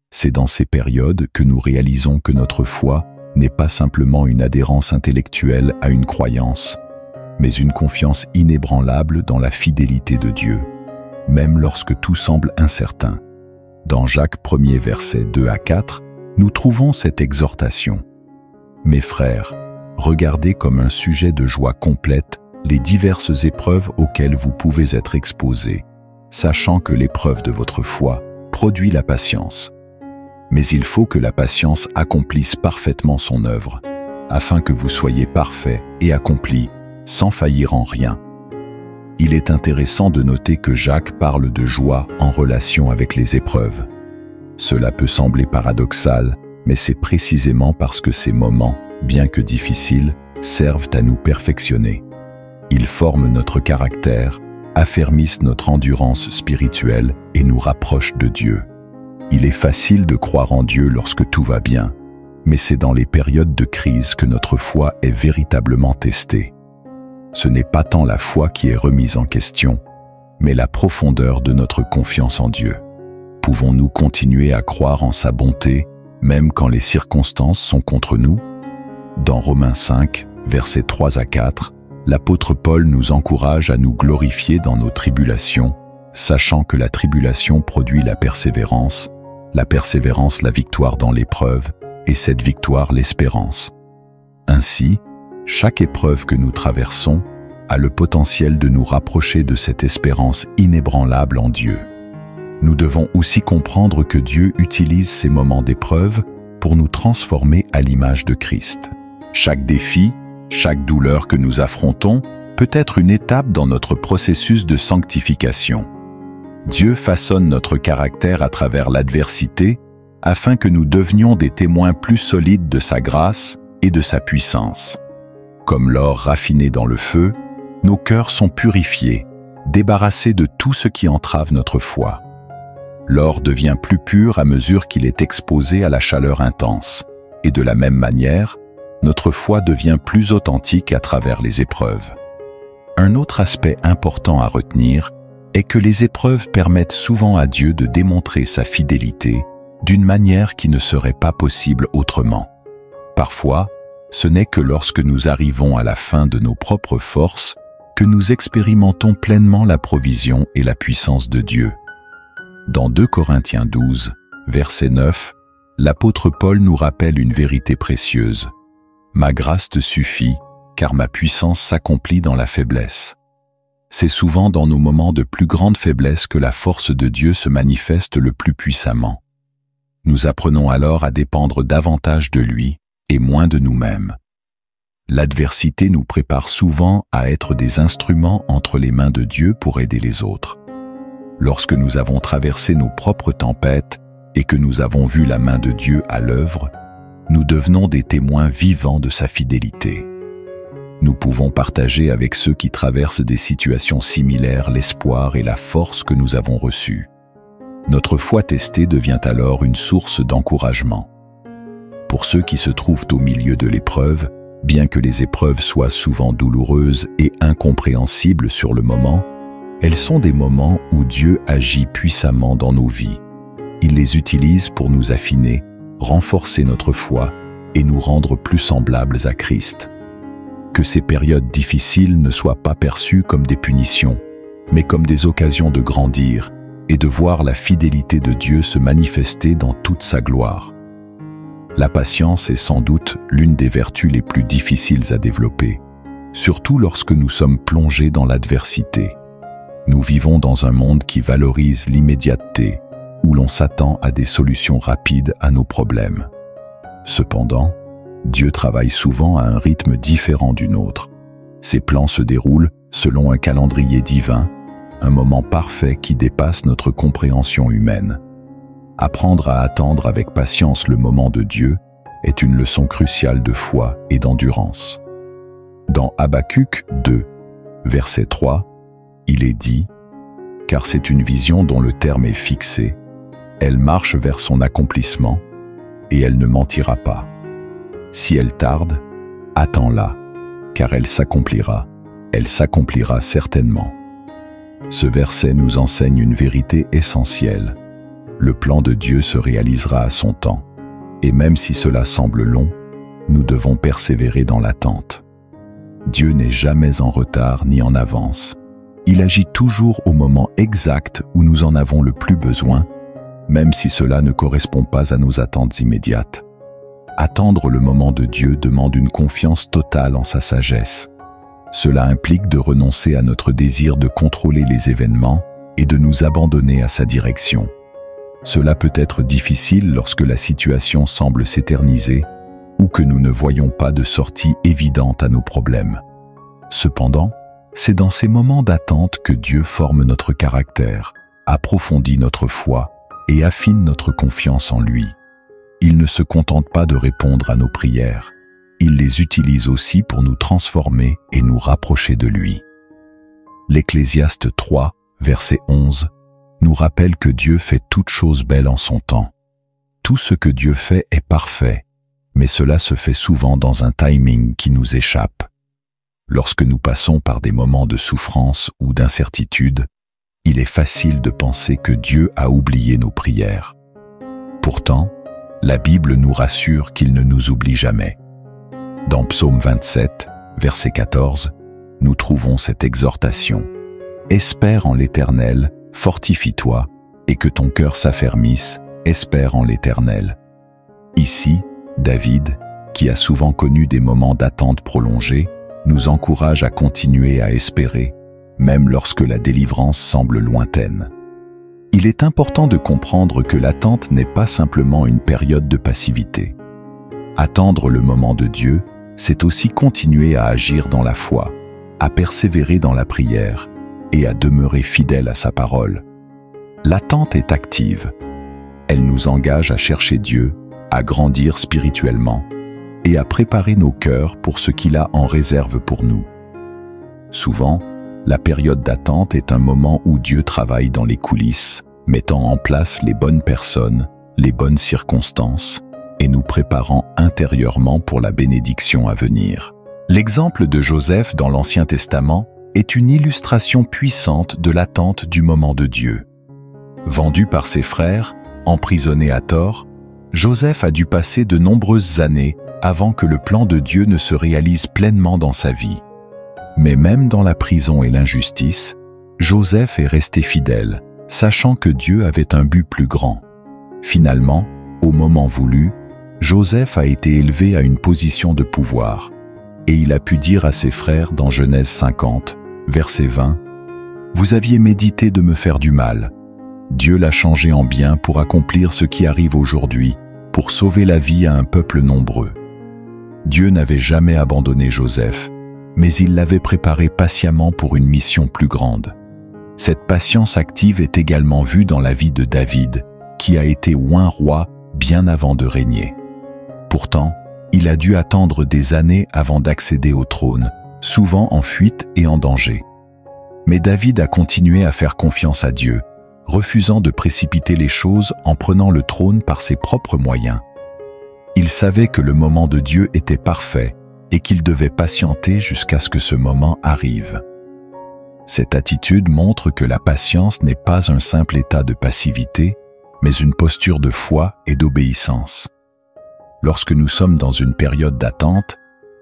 C'est dans ces périodes que nous réalisons que notre foi n'est pas simplement une adhérence intellectuelle à une croyance, mais une confiance inébranlable dans la fidélité de Dieu, même lorsque tout semble incertain. Dans Jacques 1er versets 2 à 4, nous trouvons cette exhortation. « Mes frères, regardez comme un sujet de joie complète les diverses épreuves auxquelles vous pouvez être exposés, sachant que l'épreuve de votre foi produit la patience. Mais il faut que la patience accomplisse parfaitement son œuvre, afin que vous soyez parfaits et accomplis, sans faillir en rien. » Il est intéressant de noter que Jacques parle de joie en relation avec les épreuves. Cela peut sembler paradoxal, mais c'est précisément parce que ces moments, bien que difficiles, servent à nous perfectionner. Ils forment notre caractère, affermissent notre endurance spirituelle et nous rapprochent de Dieu. Il est facile de croire en Dieu lorsque tout va bien, mais c'est dans les périodes de crise que notre foi est véritablement testée. Ce n'est pas tant la foi qui est remise en question, mais la profondeur de notre confiance en Dieu. Pouvons-nous continuer à croire en sa bonté, même quand les circonstances sont contre nous ? Dans Romains 5, versets 3 à 4, l'apôtre Paul nous encourage à nous glorifier dans nos tribulations, sachant que la tribulation produit la persévérance la victoire dans l'épreuve, et cette victoire l'espérance. Ainsi, chaque épreuve que nous traversons a le potentiel de nous rapprocher de cette espérance inébranlable en Dieu. Nous devons aussi comprendre que Dieu utilise ces moments d'épreuve pour nous transformer à l'image de Christ. Chaque défi, chaque douleur que nous affrontons peut être une étape dans notre processus de sanctification. Dieu façonne notre caractère à travers l'adversité afin que nous devenions des témoins plus solides de sa grâce et de sa puissance. Comme l'or raffiné dans le feu, nos cœurs sont purifiés, débarrassés de tout ce qui entrave notre foi. L'or devient plus pur à mesure qu'il est exposé à la chaleur intense, et de la même manière, notre foi devient plus authentique à travers les épreuves. Un autre aspect important à retenir est que les épreuves permettent souvent à Dieu de démontrer sa fidélité d'une manière qui ne serait pas possible autrement. Parfois, ce n'est que lorsque nous arrivons à la fin de nos propres forces que nous expérimentons pleinement la provision et la puissance de Dieu. Dans 2 Corinthiens 12, verset 9, l'apôtre Paul nous rappelle une vérité précieuse. « Ma grâce te suffit, car ma puissance s'accomplit dans la faiblesse. » C'est souvent dans nos moments de plus grande faiblesse que la force de Dieu se manifeste le plus puissamment. Nous apprenons alors à dépendre davantage de lui et moins de nous-mêmes. L'adversité nous prépare souvent à être des instruments entre les mains de Dieu pour aider les autres. Lorsque nous avons traversé nos propres tempêtes et que nous avons vu la main de Dieu à l'œuvre, nous devenons des témoins vivants de sa fidélité. Nous pouvons partager avec ceux qui traversent des situations similaires l'espoir et la force que nous avons reçus. Notre foi testée devient alors une source d'encouragement. Pour ceux qui se trouvent au milieu de l'épreuve, bien que les épreuves soient souvent douloureuses et incompréhensibles sur le moment, elles sont des moments où Dieu agit puissamment dans nos vies. Il les utilise pour nous affiner, renforcer notre foi et nous rendre plus semblables à Christ. Que ces périodes difficiles ne soient pas perçues comme des punitions, mais comme des occasions de grandir et de voir la fidélité de Dieu se manifester dans toute sa gloire. La patience est sans doute l'une des vertus les plus difficiles à développer, surtout lorsque nous sommes plongés dans l'adversité. Nous vivons dans un monde qui valorise l'immédiateté, où l'on s'attend à des solutions rapides à nos problèmes. Cependant, Dieu travaille souvent à un rythme différent du nôtre. Ses plans se déroulent selon un calendrier divin, un moment parfait qui dépasse notre compréhension humaine. Apprendre à attendre avec patience le moment de Dieu est une leçon cruciale de foi et d'endurance. Dans Habacuc 2, verset 3, il est dit « Car c'est une vision dont le terme est fixé, elle marche vers son accomplissement, et elle ne mentira pas. Si elle tarde, attends-la, car elle s'accomplira certainement. » Ce verset nous enseigne une vérité essentielle. Le plan de Dieu se réalisera à son temps, et même si cela semble long, nous devons persévérer dans l'attente. Dieu n'est jamais en retard ni en avance. Il agit toujours au moment exact où nous en avons le plus besoin, même si cela ne correspond pas à nos attentes immédiates. Attendre le moment de Dieu demande une confiance totale en sa sagesse. Cela implique de renoncer à notre désir de contrôler les événements et de nous abandonner à sa direction. Cela peut être difficile lorsque la situation semble s'éterniser ou que nous ne voyons pas de sortie évidente à nos problèmes. Cependant, c'est dans ces moments d'attente que Dieu forme notre caractère, approfondit notre foi et affine notre confiance en lui. Il ne se contente pas de répondre à nos prières, il les utilise aussi pour nous transformer et nous rapprocher de lui. L'Ecclésiaste 3, verset 11, nous rappelle que Dieu fait toutes choses belles en son temps. Tout ce que Dieu fait est parfait, mais cela se fait souvent dans un timing qui nous échappe. Lorsque nous passons par des moments de souffrance ou d'incertitude, il est facile de penser que Dieu a oublié nos prières. Pourtant, la Bible nous rassure qu'il ne nous oublie jamais. Dans Psaume 27, verset 14, nous trouvons cette exhortation. Espère en l'Éternel, fortifie-toi, et que ton cœur s'affermisse, espère en l'Éternel. Ici, David, qui a souvent connu des moments d'attente prolongée, nous encourage à continuer à espérer, même lorsque la délivrance semble lointaine. Il est important de comprendre que l'attente n'est pas simplement une période de passivité. Attendre le moment de Dieu, c'est aussi continuer à agir dans la foi, à persévérer dans la prière et à demeurer fidèle à sa parole. L'attente est active. Elle nous engage à chercher Dieu, à grandir spirituellement et à préparer nos cœurs pour ce qu'il a en réserve pour nous. Souvent, la période d'attente est un moment où Dieu travaille dans les coulisses, mettant en place les bonnes personnes, les bonnes circonstances et nous préparant intérieurement pour la bénédiction à venir. L'exemple de Joseph dans l'Ancien Testament est une illustration puissante de l'attente du moment de Dieu. Vendu par ses frères, emprisonné à tort, Joseph a dû passer de nombreuses années avant que le plan de Dieu ne se réalise pleinement dans sa vie. Mais même dans la prison et l'injustice, Joseph est resté fidèle, sachant que Dieu avait un but plus grand. Finalement, au moment voulu, Joseph a été élevé à une position de pouvoir, et il a pu dire à ses frères dans Genèse 50, verset 20, « Vous aviez médité de me faire du mal. Dieu l'a changé en bien pour accomplir ce qui arrive aujourd'hui, pour sauver la vie à un peuple nombreux. » Dieu n'avait jamais abandonné Joseph, mais il l'avait préparé patiemment pour une mission plus grande. Cette patience active est également vue dans la vie de David, qui a été oint roi bien avant de régner. Pourtant, il a dû attendre des années avant d'accéder au trône, souvent en fuite et en danger. Mais David a continué à faire confiance à Dieu, refusant de précipiter les choses en prenant le trône par ses propres moyens. Il savait que le moment de Dieu était parfait et qu'il devait patienter jusqu'à ce que ce moment arrive. Cette attitude montre que la patience n'est pas un simple état de passivité, mais une posture de foi et d'obéissance. Lorsque nous sommes dans une période d'attente,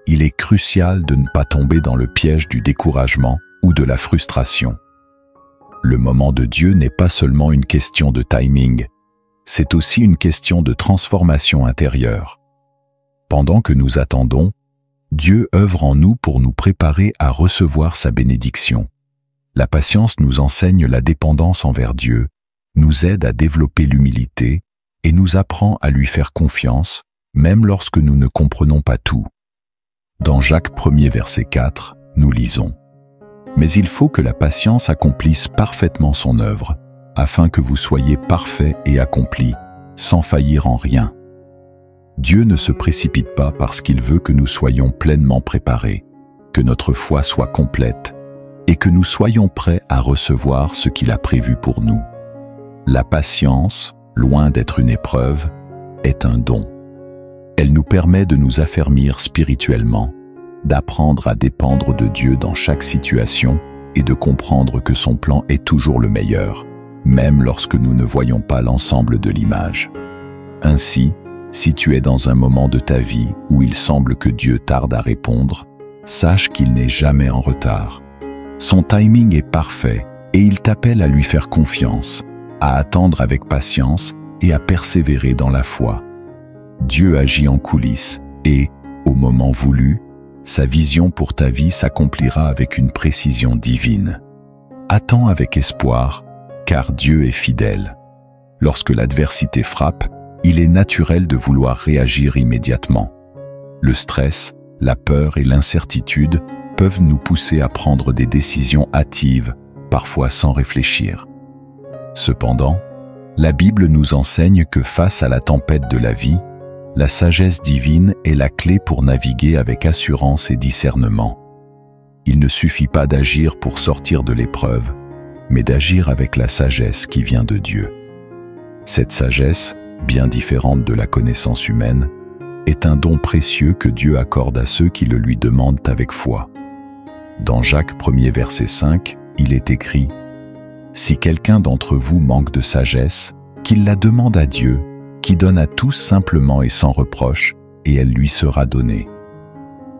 il est crucial de ne pas tomber dans le piège du découragement ou de la frustration. Le moment de Dieu n'est pas seulement une question de timing, c'est aussi une question de transformation intérieure. Pendant que nous attendons, Dieu œuvre en nous pour nous préparer à recevoir sa bénédiction. La patience nous enseigne la dépendance envers Dieu, nous aide à développer l'humilité et nous apprend à lui faire confiance, même lorsque nous ne comprenons pas tout. Dans Jacques 1er verset 4, nous lisons « Mais il faut que la patience accomplisse parfaitement son œuvre, afin que vous soyez parfaits et accomplis, sans faillir en rien. » Dieu ne se précipite pas parce qu'il veut que nous soyons pleinement préparés, que notre foi soit complète et que nous soyons prêts à recevoir ce qu'il a prévu pour nous. La patience, loin d'être une épreuve, est un don. Elle nous permet de nous affermir spirituellement, d'apprendre à dépendre de Dieu dans chaque situation et de comprendre que son plan est toujours le meilleur, même lorsque nous ne voyons pas l'ensemble de l'image. Ainsi, si tu es dans un moment de ta vie où il semble que Dieu tarde à répondre, sache qu'il n'est jamais en retard. Son timing est parfait et il t'appelle à lui faire confiance, à attendre avec patience et à persévérer dans la foi. Dieu agit en coulisses et, au moment voulu, sa vision pour ta vie s'accomplira avec une précision divine. Attends avec espoir, car Dieu est fidèle. Lorsque l'adversité frappe, il est naturel de vouloir réagir immédiatement. Le stress, la peur et l'incertitude peuvent nous pousser à prendre des décisions hâtives, parfois sans réfléchir. Cependant, la Bible nous enseigne que face à la tempête de la vie, la sagesse divine est la clé pour naviguer avec assurance et discernement. Il ne suffit pas d'agir pour sortir de l'épreuve, mais d'agir avec la sagesse qui vient de Dieu. Cette sagesse, bien différente de la connaissance humaine, est un don précieux que Dieu accorde à ceux qui le lui demandent avec foi. Dans Jacques 1er verset 5, il est écrit « Si quelqu'un d'entre vous manque de sagesse, qu'il la demande à Dieu, qui donne à tous simplement et sans reproche, et elle lui sera donnée. »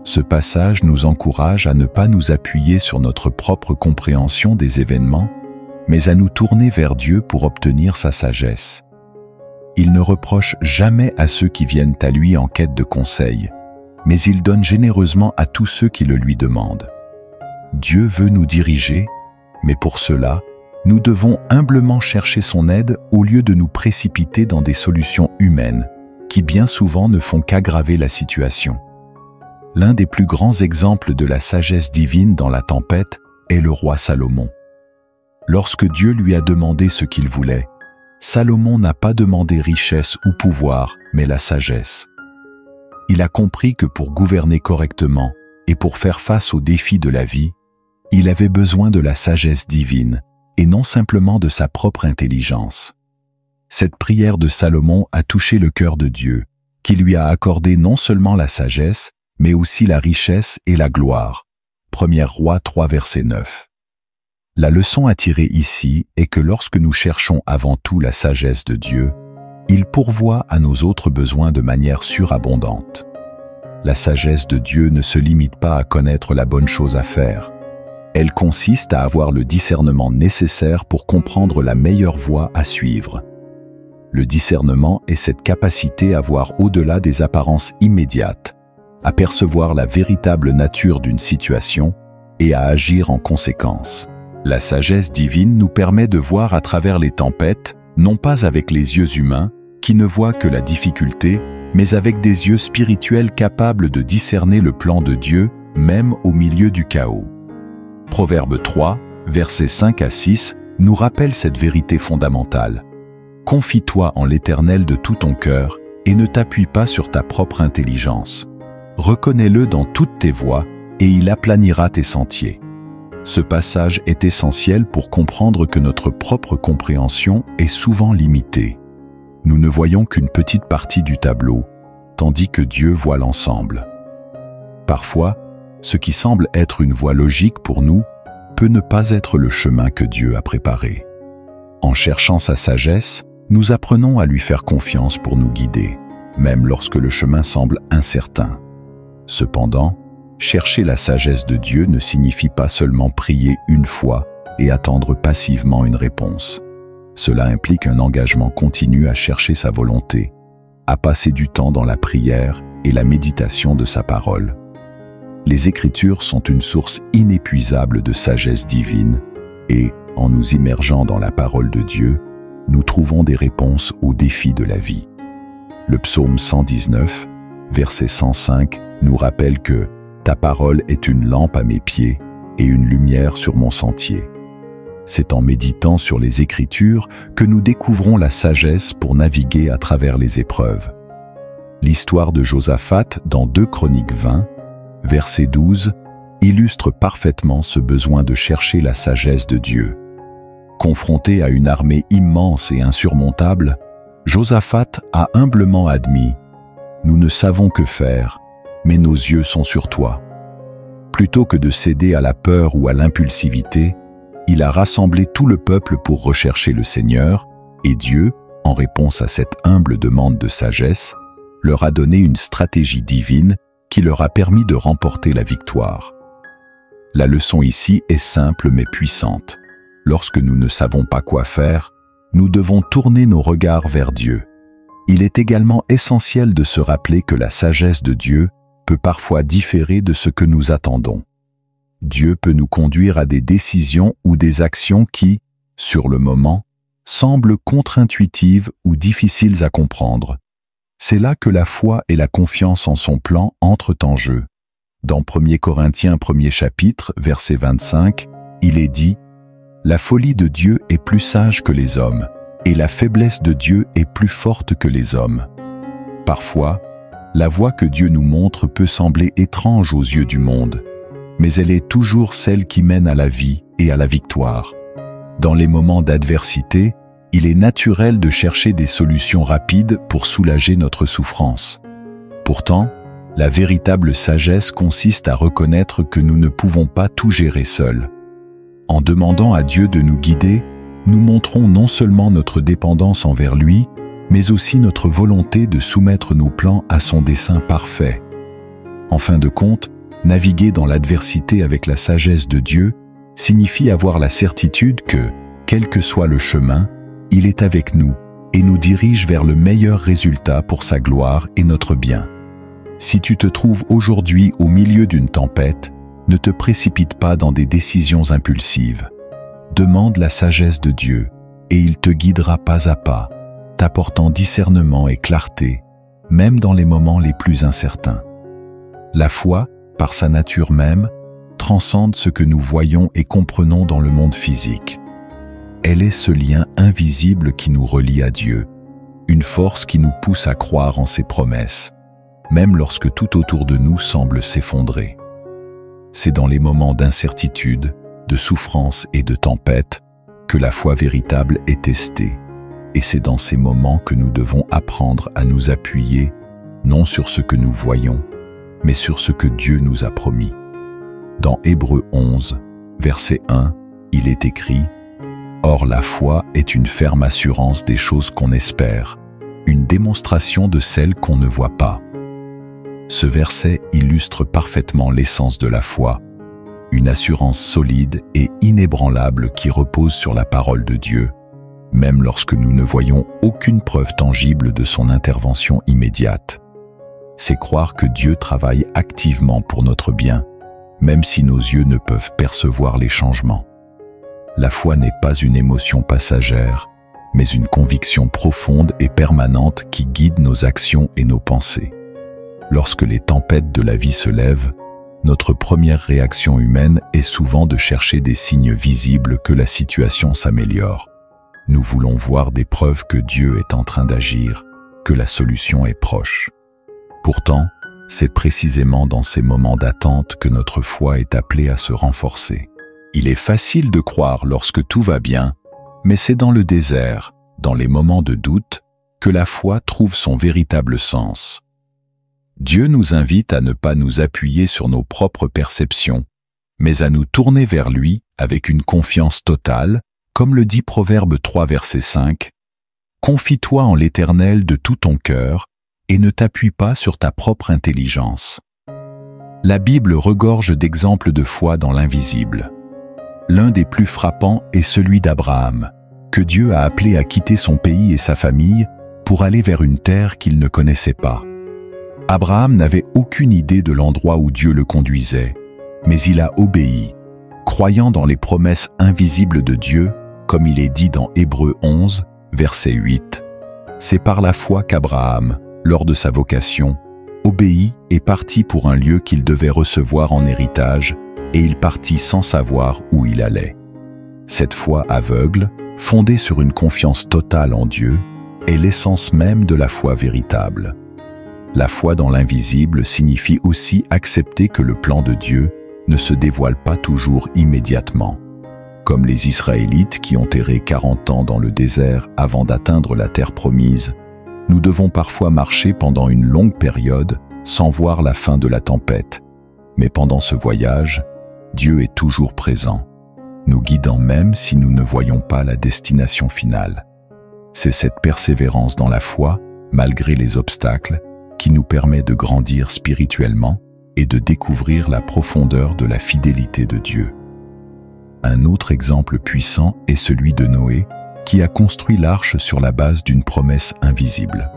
Ce passage nous encourage à ne pas nous appuyer sur notre propre compréhension des événements, mais à nous tourner vers Dieu pour obtenir sa sagesse. Il ne reproche jamais à ceux qui viennent à lui en quête de conseils, mais il donne généreusement à tous ceux qui le lui demandent. Dieu veut nous diriger, mais pour cela, nous devons humblement chercher son aide au lieu de nous précipiter dans des solutions humaines qui bien souvent ne font qu'aggraver la situation. L'un des plus grands exemples de la sagesse divine dans la tempête est le roi Salomon. Lorsque Dieu lui a demandé ce qu'il voulait, Salomon n'a pas demandé richesse ou pouvoir, mais la sagesse. Il a compris que pour gouverner correctement et pour faire face aux défis de la vie, il avait besoin de la sagesse divine et non simplement de sa propre intelligence. Cette prière de Salomon a touché le cœur de Dieu, qui lui a accordé non seulement la sagesse, mais aussi la richesse et la gloire. 1 Roi 3, verset 9. La leçon à tirer ici est que lorsque nous cherchons avant tout la sagesse de Dieu, il pourvoit à nos autres besoins de manière surabondante. La sagesse de Dieu ne se limite pas à connaître la bonne chose à faire. Elle consiste à avoir le discernement nécessaire pour comprendre la meilleure voie à suivre. Le discernement est cette capacité à voir au-delà des apparences immédiates, à percevoir la véritable nature d'une situation et à agir en conséquence. La sagesse divine nous permet de voir à travers les tempêtes, non pas avec les yeux humains, qui ne voient que la difficulté, mais avec des yeux spirituels capables de discerner le plan de Dieu, même au milieu du chaos. Proverbe 3, versets 5 à 6, nous rappelle cette vérité fondamentale. Confie-toi en l'Éternel de tout ton cœur et ne t'appuie pas sur ta propre intelligence. Reconnais-le dans toutes tes voies et il aplanira tes sentiers. Ce passage est essentiel pour comprendre que notre propre compréhension est souvent limitée. Nous ne voyons qu'une petite partie du tableau, tandis que Dieu voit l'ensemble. Parfois, ce qui semble être une voie logique pour nous peut ne pas être le chemin que Dieu a préparé. En cherchant sa sagesse, nous apprenons à lui faire confiance pour nous guider, même lorsque le chemin semble incertain. Cependant, chercher la sagesse de Dieu ne signifie pas seulement prier une fois et attendre passivement une réponse. Cela implique un engagement continu à chercher sa volonté, à passer du temps dans la prière et la méditation de sa parole. Les Écritures sont une source inépuisable de sagesse divine et, en nous immergeant dans la parole de Dieu, nous trouvons des réponses aux défis de la vie. Le psaume 119, verset 105, nous rappelle que « Ta parole est une lampe à mes pieds et une lumière sur mon sentier ». C'est en méditant sur les Écritures que nous découvrons la sagesse pour naviguer à travers les épreuves. L'histoire de Josaphat dans 2 Chroniques 20, verset 12, illustre parfaitement ce besoin de chercher la sagesse de Dieu. Confronté à une armée immense et insurmontable, Josaphat a humblement admis « Nous ne savons que faire, mais nos yeux sont sur toi ». Plutôt que de céder à la peur ou à l'impulsivité, il a rassemblé tout le peuple pour rechercher le Seigneur, et Dieu, en réponse à cette humble demande de sagesse, leur a donné une stratégie divine qui leur a permis de remporter la victoire. La leçon ici est simple mais puissante. Lorsque nous ne savons pas quoi faire, nous devons tourner nos regards vers Dieu. Il est également essentiel de se rappeler que la sagesse de Dieu peut parfois différer de ce que nous attendons. Dieu peut nous conduire à des décisions ou des actions qui, sur le moment, semblent contre-intuitives ou difficiles à comprendre. C'est là que la foi et la confiance en son plan entrent en jeu. Dans 1 Corinthiens 1er chapitre, verset 25, il est dit « La folie de Dieu est plus sage que les hommes, et la faiblesse de Dieu est plus forte que les hommes. » Parfois, la voie que Dieu nous montre peut sembler étrange aux yeux du monde, mais elle est toujours celle qui mène à la vie et à la victoire. Dans les moments d'adversité, il est naturel de chercher des solutions rapides pour soulager notre souffrance. Pourtant, la véritable sagesse consiste à reconnaître que nous ne pouvons pas tout gérer seuls. En demandant à Dieu de nous guider, nous montrons non seulement notre dépendance envers lui, mais aussi notre volonté de soumettre nos plans à son dessein parfait. En fin de compte, Naviguer dans l'adversité avec la sagesse de Dieu signifie avoir la certitude que, quel que soit le chemin, il est avec nous et nous dirige vers le meilleur résultat pour sa gloire et notre bien. Si tu te trouves aujourd'hui au milieu d'une tempête, ne te précipite pas dans des décisions impulsives. Demande la sagesse de Dieu et il te guidera pas à pas, t'apportant discernement et clarté, même dans les moments les plus incertains. La foi, par sa nature même, transcende ce que nous voyons et comprenons dans le monde physique. Elle est ce lien invisible qui nous relie à Dieu, une force qui nous pousse à croire en ses promesses, même lorsque tout autour de nous semble s'effondrer. C'est dans les moments d'incertitude, de souffrance et de tempête que la foi véritable est testée, et c'est dans ces moments que nous devons apprendre à nous appuyer, non sur ce que nous voyons, mais sur ce que Dieu nous a promis. Dans Hébreux 11, verset 1, il est écrit « Or la foi est une ferme assurance des choses qu'on espère, une démonstration de celles qu'on ne voit pas. » Ce verset illustre parfaitement l'essence de la foi, une assurance solide et inébranlable qui repose sur la parole de Dieu, même lorsque nous ne voyons aucune preuve tangible de son intervention immédiate. C'est croire que Dieu travaille activement pour notre bien, même si nos yeux ne peuvent percevoir les changements. La foi n'est pas une émotion passagère, mais une conviction profonde et permanente qui guide nos actions et nos pensées. Lorsque les tempêtes de la vie se lèvent, notre première réaction humaine est souvent de chercher des signes visibles que la situation s'améliore. Nous voulons voir des preuves que Dieu est en train d'agir, que la solution est proche. Pourtant, c'est précisément dans ces moments d'attente que notre foi est appelée à se renforcer. Il est facile de croire lorsque tout va bien, mais c'est dans le désert, dans les moments de doute, que la foi trouve son véritable sens. Dieu nous invite à ne pas nous appuyer sur nos propres perceptions, mais à nous tourner vers lui avec une confiance totale, comme le dit Proverbe 3 verset 5, « Confie-toi en l'Éternel de tout ton cœur et ne t'appuie pas sur ta propre intelligence. » La Bible regorge d'exemples de foi dans l'invisible. L'un des plus frappants est celui d'Abraham, que Dieu a appelé à quitter son pays et sa famille pour aller vers une terre qu'il ne connaissait pas. Abraham n'avait aucune idée de l'endroit où Dieu le conduisait, mais il a obéi, croyant dans les promesses invisibles de Dieu, comme il est dit dans Hébreux 11, verset 8. C'est par la foi qu'Abraham, lors de sa vocation, obéit et partit pour un lieu qu'il devait recevoir en héritage, et il partit sans savoir où il allait. Cette foi aveugle, fondée sur une confiance totale en Dieu, est l'essence même de la foi véritable. La foi dans l'invisible signifie aussi accepter que le plan de Dieu ne se dévoile pas toujours immédiatement. Comme les Israélites qui ont erré 40 ans dans le désert avant d'atteindre la terre promise, nous devons parfois marcher pendant une longue période sans voir la fin de la tempête. Mais pendant ce voyage, Dieu est toujours présent, nous guidant même si nous ne voyons pas la destination finale. C'est cette persévérance dans la foi, malgré les obstacles, qui nous permet de grandir spirituellement et de découvrir la profondeur de la fidélité de Dieu. Un autre exemple puissant est celui de Noé, qui a construit l'arche sur la base d'une promesse invisible.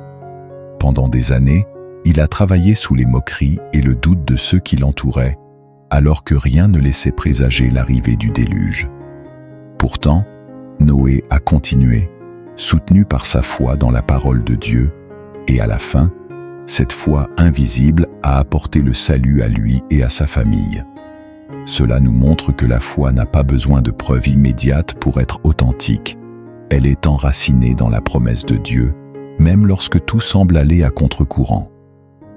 Pendant des années, il a travaillé sous les moqueries et le doute de ceux qui l'entouraient, alors que rien ne laissait présager l'arrivée du déluge. Pourtant, Noé a continué, soutenu par sa foi dans la parole de Dieu, et à la fin, cette foi invisible a apporté le salut à lui et à sa famille. Cela nous montre que la foi n'a pas besoin de preuves immédiates pour être authentique. Elle est enracinée dans la promesse de Dieu, même lorsque tout semble aller à contre-courant.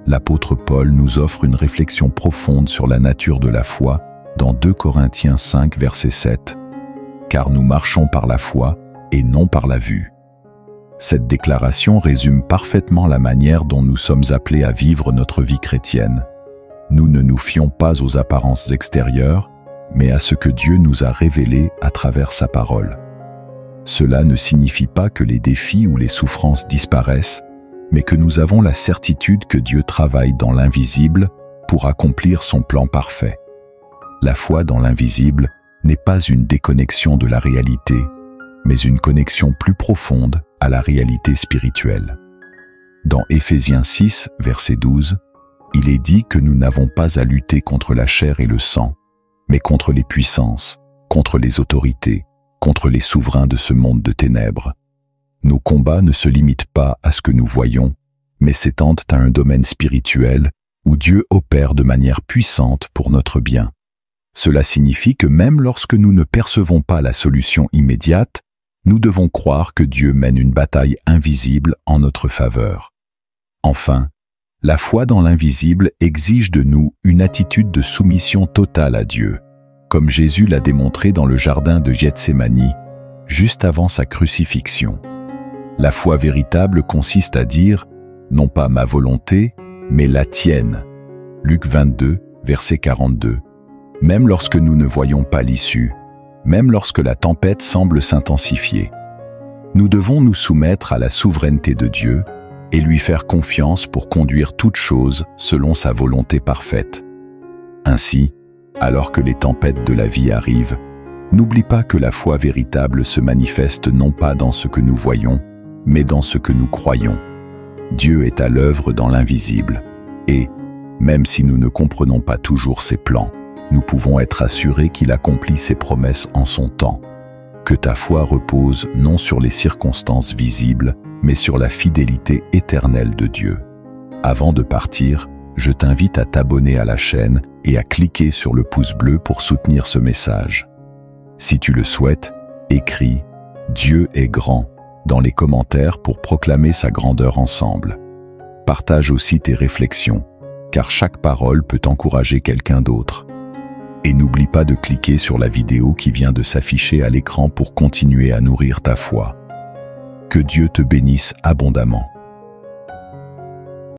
L'apôtre Paul nous offre une réflexion profonde sur la nature de la foi dans 2 Corinthiens 5, verset 7. « Car nous marchons par la foi et non par la vue. » Cette déclaration résume parfaitement la manière dont nous sommes appelés à vivre notre vie chrétienne. Nous ne nous fions pas aux apparences extérieures, mais à ce que Dieu nous a révélé à travers sa parole. Cela ne signifie pas que les défis ou les souffrances disparaissent, mais que nous avons la certitude que Dieu travaille dans l'invisible pour accomplir son plan parfait. La foi dans l'invisible n'est pas une déconnexion de la réalité, mais une connexion plus profonde à la réalité spirituelle. Dans Éphésiens 6, verset 12, il est dit que nous n'avons pas à lutter contre la chair et le sang, mais contre les puissances, contre les autorités, contre les souverains de ce monde de ténèbres. Nos combats ne se limitent pas à ce que nous voyons, mais s'étendent à un domaine spirituel où Dieu opère de manière puissante pour notre bien. Cela signifie que même lorsque nous ne percevons pas la solution immédiate, nous devons croire que Dieu mène une bataille invisible en notre faveur. Enfin, la foi dans l'invisible exige de nous une attitude de soumission totale à Dieu, comme Jésus l'a démontré dans le jardin de Gethsémani, juste avant sa crucifixion. La foi véritable consiste à dire « non pas ma volonté, mais la tienne ». Luc 22, verset 42. Même lorsque nous ne voyons pas l'issue, même lorsque la tempête semble s'intensifier, nous devons nous soumettre à la souveraineté de Dieu et lui faire confiance pour conduire toutes choses selon sa volonté parfaite. Ainsi, alors que les tempêtes de la vie arrivent, n'oublie pas que la foi véritable se manifeste non pas dans ce que nous voyons, mais dans ce que nous croyons. Dieu est à l'œuvre dans l'invisible, et, même si nous ne comprenons pas toujours ses plans, nous pouvons être assurés qu'il accomplit ses promesses en son temps. Que ta foi repose non sur les circonstances visibles, mais sur la fidélité éternelle de Dieu. Avant de partir, je t'invite à t'abonner à la chaîne et à cliquer sur le pouce bleu pour soutenir ce message. Si tu le souhaites, écris « Dieu est grand » dans les commentaires pour proclamer sa grandeur ensemble. Partage aussi tes réflexions, car chaque parole peut encourager quelqu'un d'autre. Et n'oublie pas de cliquer sur la vidéo qui vient de s'afficher à l'écran pour continuer à nourrir ta foi. Que Dieu te bénisse abondamment.